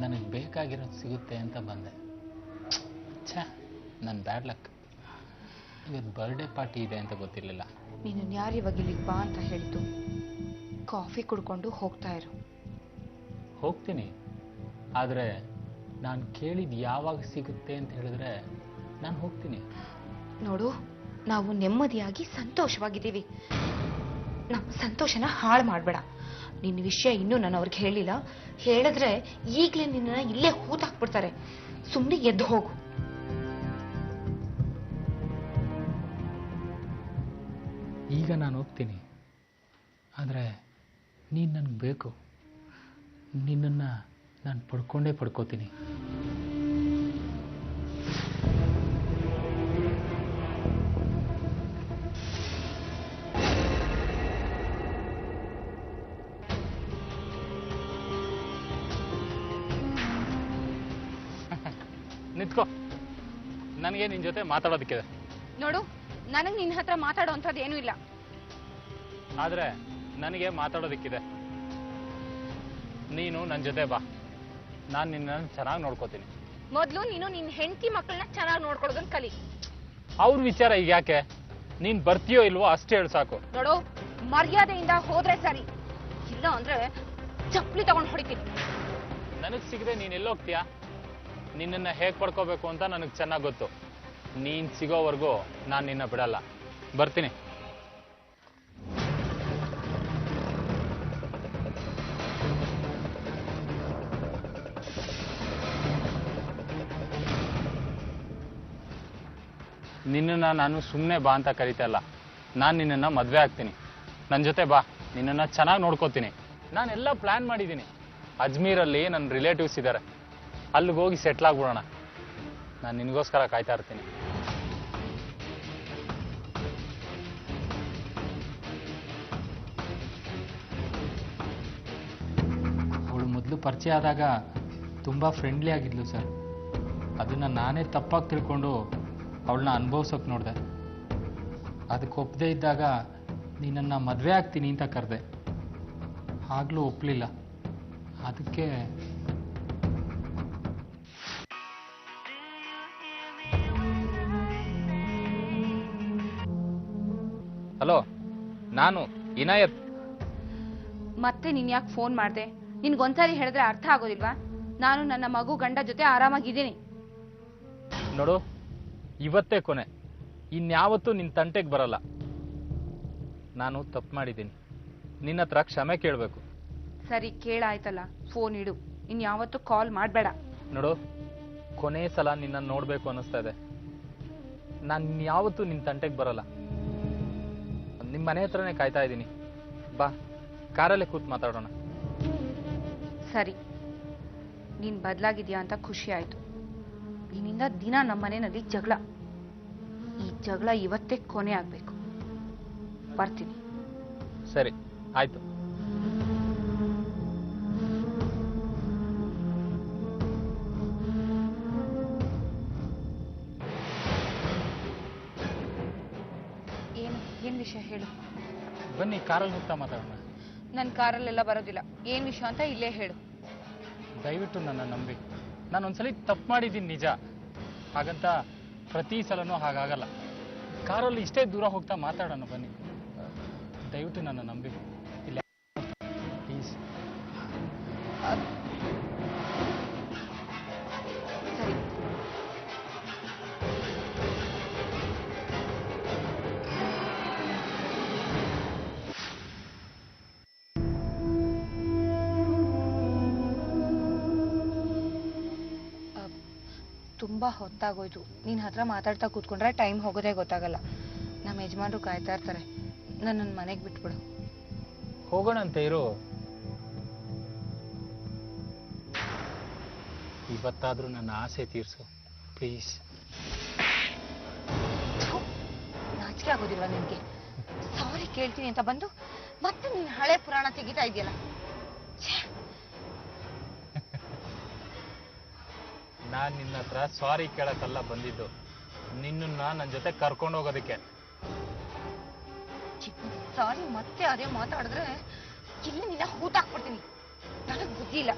ನನಗೆ ಬೇಕಾಗಿರೋದು ಸಿಗುತ್ತೆ ಅಂತ ಬಂದೆ. ಛೇ, ನನ್ನ ಬ್ಯಾಡ್ ಲಕ್. ಇವತ್ತು ಬರ್ಡೇ ಪಾರ್ಟಿ ಇದೆ ಅಂತ ಗೊತ್ತಿರಲಿಲ್ಲ. ನೀನು ಯಾರು ಇವಾಗ ಇಲ್ಲಿಗೆ ಬಾ ಅಂತ ಹೇಳಿದ್ದು? ಕಾಫಿ ಕುಡ್ಕೊಂಡು ಹೋಗ್ತಾ ಇರು. ಹೋಗ್ತೀನಿ, ಆದರೆ ನಾನು ಕೇಳಿದ ಯಾವಾಗ ಸಿಗುತ್ತೆ ಅಂತ ಹೇಳಿದ್ರೆ ನಾನು ಹೋಗ್ತೀನಿ. ನೋಡು, ನಾವು ನೆಮ್ಮದಿಯಾಗಿ ಸಂತೋಷವಾಗಿದ್ದೀವಿ. ನಮ್ಮ ಸಂತೋಷನ ಹಾಳು ಮಾಡಬೇಡ. ನಿನ್ನ ವಿಷಯ ಇನ್ನೂ ನಾನು ಅವ್ರಿಗೆ ಹೇಳಿಲ್ಲ. ಹೇಳಿದ್ರೆ ಈಗಲೇ ನಿನ್ನ ಇಲ್ಲೇ ಹೂತಾಕ್ಬಿಡ್ತಾರೆ. ಸುಮ್ಮನೆ ಎದ್ದು ಹೋಗು. ಈಗ ನಾನು ಹೋಗ್ತೀನಿ, ಆದರೆ ನೀನು ನನಗೆ ಬೇಕು. ನಿನ್ನನ್ನು ನಾನು ಪಡ್ಕೊಂಡೇ ಪಡ್ಕೋತೀನಿ. ನಿಂತ್ಕೋ, ನನಗೆ ನಿನ್ನ ಜೊತೆ ಮಾತಾಡೋದಕ್ಕಿದೆ. ನೋಡು, ನನಗೆ ನಿನ್ನ ಹತ್ರ ಮಾತಾಡೋ ಅಂಥದ್ದು ಏನೂ ಇಲ್ಲ. ಆದರೆ ನನಗೆ ಮಾತಾಡೋದಕ್ಕಿದೆ. ನೀನು ನನ್ನ ಜೊತೆ ಬಾ, ನಾನು ನಿನ್ನನ್ನು ಚೆನ್ನಾಗಿ ನೋಡ್ಕೋತೀನಿ. ಮೊದಲು ನೀನು ನಿನ್ನ ಹೆಂಡತಿ ಮಕ್ಕಳನ್ನ ಚೆನ್ನಾಗಿ ನೋಡ್ಕೊಳ್ಳೋದನ್ನ ಕಲಿ. ಅವ್ರ ವಿಚಾರ ಈಗ ಯಾಕೆ? ನೀನು ಬರ್ತೀಯೋ ಇಲ್ವೋ ಅಷ್ಟೇ ಹೇಳು ಸಾಕು. ನೋಡು, ಮರ್ಯಾದೆಯಿಂದ ಹೋದ್ರೆ ಸರಿ, ಇಲ್ಲ ಅಂದ್ರೆ ಚಪ್ಪಲಿ ತಗೊಂಡು ಹೊಡಿತೀನಿ. ನನಗೆ ಸಿಗದೆ ನೀನು ಎಲ್ಲೋಗ್ತೀಯಾ? ನಿನ್ನನ್ನು ಹೇಗೆ ಪಡ್ಕೋಬೇಕು ಅಂತ ನನಗೆ ಚೆನ್ನಾಗಿ ಗೊತ್ತು. ನೀನು ಸಿಗೋವರೆಗೂ ನಾನು ನಿನ್ನ ಬಿಡಲ್ಲ. ಬರ್ತೀನಿ. ನಿನ್ನನ್ನು ನಾನು ಸುಮ್ಮನೆ ಬಾ ಅಂತ ಕರಿತಾ ಇಲ್ಲ. ನಾನು ನಿನ್ನನ್ನು ಮದುವೆ ಆಗ್ತೀನಿ. ನನ್ನ ಜೊತೆ ಬಾ, ನಿನ್ನನ್ನು ಚೆನ್ನಾಗಿ ನೋಡ್ಕೋತೀನಿ. ನಾನೆಲ್ಲ ಪ್ಲ್ಯಾನ್ ಮಾಡಿದ್ದೀನಿ. ಅಜ್ಮೀರಲ್ಲಿ ನನ್ನ ರಿಲೇಟಿವ್ಸ್ ಇದ್ದಾರೆ, ಅಲ್ಲಿಗೆ ಹೋಗಿ ಸೆಟ್ಲ್ ಆಗ್ಬಿಡೋಣ. ನಾನು ನಿನಗೋಸ್ಕರ ಕಾಯ್ತಾ ಇರ್ತೀನಿ. ಅವಳು ಮೊದಲು ಪರಿಚಯ ಆದಾಗ ತುಂಬ ಫ್ರೆಂಡ್ಲಿ ಆಗಿದ್ಲು ಸರ್. ಅದನ್ನು ನಾನೇ ತಪ್ಪಾಗಿ ತಿಳ್ಕೊಂಡು ಅವಳನ್ನ ಅನುಭವಿಸೋಕೆ ನೋಡಿದೆ. ಅದಕ್ಕೆ ಒಪ್ಪದೇ ಇದ್ದಾಗ ನೀನನ್ನು ಮದುವೆ ಆಗ್ತೀನಿ ಅಂತ ಕರೆದೆ. ಆಗಲೂ ಒಪ್ಪಲಿಲ್ಲ. ಅದಕ್ಕೆ ಹಲೋ, ನಾನು ಇನಾಯತ್. ಮತ್ತೆ ನೀನ್ ಯಾಕೆ ಫೋನ್ ಮಾಡ್ದೆ? ನಿನ್ಗೊಂದ್ಸರಿ ಹೇಳಿದ್ರೆ ಅರ್ಥ ಆಗೋದಿಲ್ವಾ? ನಾನು ನನ್ನ ಮಗು ಗಂಡ ಜೊತೆ ಆರಾಮಾಗಿದ್ದೀನಿ. ನೋಡು, ಇವತ್ತೇ ಕೊನೆ. ಇನ್ಯಾವತ್ತೂ ನಿನ್ನ ತಂಟೆಗೆ ಬರಲ್ಲ. ನಾನು ತಪ್ಪು ಮಾಡಿದ್ದೀನಿ. ನಿನ್ನ ಹತ್ರ ಕ್ಷಮೆ ಕೇಳಬೇಕು. ಸರಿ, ಕೇಳಾಯ್ತಲ್ಲ, ಫೋನ್ ಇಡು. ಇನ್ಯಾವತ್ತೂ ಕಾಲ್ ಮಾಡಬೇಡ. ನೋಡು, ಕೊನೆ ಸಲ ನಿನ್ನನ್ನು ನೋಡಬೇಕು ಅನ್ನಿಸ್ತಾ ಇದೆ. ನಾನು ಯಾವತ್ತೂ ನಿನ್ನ ತಂಟೆಗೆ ಬರಲ್ಲ. ನಿಮ್ಮ ಮನೆ ಹತ್ರನೇ ಕಾಯ್ತಾ ಇದ್ದೀನಿ. ಬಾ, ಕಾರಲ್ಲೇ ಕೂತ್ ಮಾತಾಡೋಣ. ಸರಿ, ನೀನ್ ಬದಲಾಗಿದ್ಯಾ ಅಂತ ಖುಷಿ ಆಯ್ತು. ನಿನ್ನಿಂದ ದಿನ ನಮ್ಮ ಮನೆಯಲ್ಲಿ ಜಗಳ. ಈ ಜಗಳ ಇವತ್ತೇ ಕೊನೆ ಆಗ್ಬೇಕು. ಬರ್ತೀನಿ. ಸರಿ, ಆಯ್ತು. ಏನ್ ವಿಷಯ ಹೇಳು. ಬನ್ನಿ, ಕಾರಲ್ಲಿ ಹೋಗ್ತಾ ಮಾತಾಡೋಣ. ನನ್ನ ಕಾರಲ್ಲೆಲ್ಲ ಬರೋದಿಲ್ಲ. ಏನ್ ವಿಷಯ ಅಂತ ಇಲ್ಲೇ ಹೇಳು. ದಯವಿಟ್ಟು ನನ್ನ ನಂಬಿ. ನಾನೊಂದ್ಸಲಿ ತಪ್ಪು ಮಾಡಿದ್ದೀನಿ ನಿಜ. ಹಾಗಂತ ಪ್ರತಿ ಸಲನೂ ಹಾಗಾಗಲ್ಲ. ಕಾರಲ್ಲಿ ಇಷ್ಟೇ ದೂರ ಹೋಗ್ತಾ ಮಾತಾಡೋಣ ಬನ್ನಿ. ದಯವಿಟ್ಟು ನನ್ನ ನಂಬಿ. ಇಲ್ಲ ಪ್ಲೀಸ್. ಸರಿ, ತುಂಬಾ ಹೊತ್ತಾಗೋಯ್ತು. ನೀನ್ ಹತ್ರ ಮಾತಾಡ್ತಾ ಕೂತ್ಕೊಂಡ್ರೆ ಟೈಮ್ ಹೋಗೋದೇ ಗೊತ್ತಾಗಲ್ಲ. ನಮ್ಮ ಯಜಮಾನ್ರು ಕಾಯ್ತಾ ಇರ್ತಾರೆ. ನನ್ನ ಮನೆಗೆ ಬಿಟ್ಬಿಡು. ಹೋಗೋಣಂತೆ ಇರು. ಇವತ್ತಾದ್ರೂ ನನ್ನ ಆಸೆ ತೀರ್ಸು ಪ್ಲೀಸ್. ನಾಚಿಕೆ ಆಗೋದಿಲ್ವಾ ನಿನ್ಗೆ? ಸಾರಿ ಕೇಳ್ತೀನಿ ಅಂತ ಬಂದು ಮತ್ತೆ ನೀನ್ ಹಳೆ ಪುರಾಣ ತೆಗಿತಾ ಇದೆಯಲ್ಲ. ನಾನ್ ನಿನ್ನ ಹತ್ರ ಸಾರಿ ಕೇಳಕ್ಕಲ್ಲ ಬಂದಿದ್ದು, ನಿನ್ನ ನನ್ನ ಜೊತೆ ಕರ್ಕೊಂಡು ಹೋಗೋದಕ್ಕೆ. ಸಾರಿ ಮತ್ತೆ ಅದೇ ಮಾತಾಡಿದ್ರೆ ಇಲ್ಲಿ ನಿನ್ನ ಹೂತಾಕ್ಬಿಡ್ತೀನಿ. ನನಗ್ ಬುದ್ಧಿ ಇಲ್ಲ.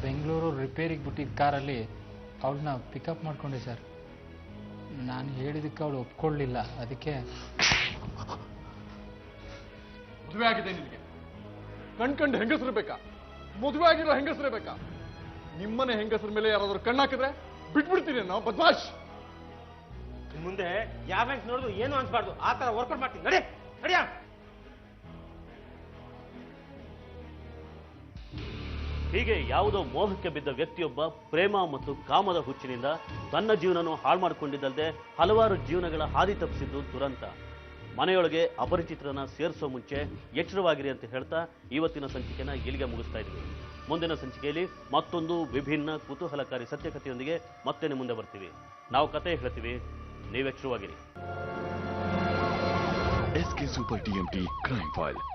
ಬೆಂಗಳೂರು ರಿಪೇರಿಗೆ ಬಿಟ್ಟಿದ್ದ ಕಾರಲ್ಲಿ ಅವಳನ್ನ ಪಿಕಪ್ ಮಾಡ್ಕೊಂಡೆ ಸರ್. ನಾನು ಹೇಳಿದಕ್ಕೆ ಅವಳು ಒಪ್ಕೊಳ್ಳಿಲ್ಲ. ಅದಕ್ಕೆ ಮದುವೆ ಆಗಿದೆ ನಿನಗೆ? ಕಣ್ಕಂಡು ಹೆಂಗಸರು ಬೇಕಾ? ಮದುವೆ ಆಗಿರೋ ಹೆಂಗಸರೇ ಬೇಕಾ? ನಿಮ್ಮನೆ ಹೆಂಗಸರ ಮೇಲೆ ಯಾರಾದ್ರೂ ಕಣ್ಣಾಕಿದ್ರೆ ಬಿಟ್ಬಿಡ್ತೀನಿ ನಾವು. ಬದ್ಮಾಶ್, ಮುಂದೆ ಯಾವ ನೋಡಿದ್ರು ಏನು ಅನ್ಸ್ಬಾರ್ದು, ಆ ತರ ವರ್ಕೌಟ್ ಮಾಡ್ತೀನಿ. ನಡಿ ನಡಿಯಾ. ಹೀಗೆ ಯಾವುದೋ ಮೋಹಕ್ಕೆ ಬಿದ್ದ ವ್ಯಕ್ತಿಯೊಬ್ಬ ಪ್ರೇಮ ಮತ್ತು ಕಾಮದ ಹುಚ್ಚಿನಿಂದ ತನ್ನ ಜೀವನವನ್ನು ಹಾಳು ಮಾಡಿಕೊಂಡಿದ್ದಲ್ಲದೆ ಹಲವಾರು ಜೀವನಗಳ ಹಾದಿ ತಪ್ಪಿಸಿದ್ದು ದುರಂತ. ಮನೆಯೊಳಗೆ ಅಪರಿಚಿತರನ್ನ ಸೇರಿಸೋ ಮುಂಚೆ ಎಚ್ಚರವಾಗಿರಿ ಅಂತ ಹೇಳ್ತಾ ಇವತ್ತಿನ ಸಂಚಿಕೆನ ಇಲ್ಲಿಗೆ ಮುಗಿಸ್ತಾ ಇದ್ದೀವಿ. ಮುಂದಿನ ಸಂಚಿಕೆಯಲ್ಲಿ ಮತ್ತೊಂದು ವಿಭಿನ್ನ ಕುತೂಹಲಕಾರಿ ಸತ್ಯಕಥೆಯೊಂದಿಗೆ ಮತ್ತೆ ನಿಮ್ಮ ಮುಂದೆ ಬರ್ತೀವಿ. ನಾವು ಕತೆ ಹೇಳ್ತೀವಿ, ನೀವು ಎಚ್ಚರವಾಗಿರಿ. SK Super TMT Crime File.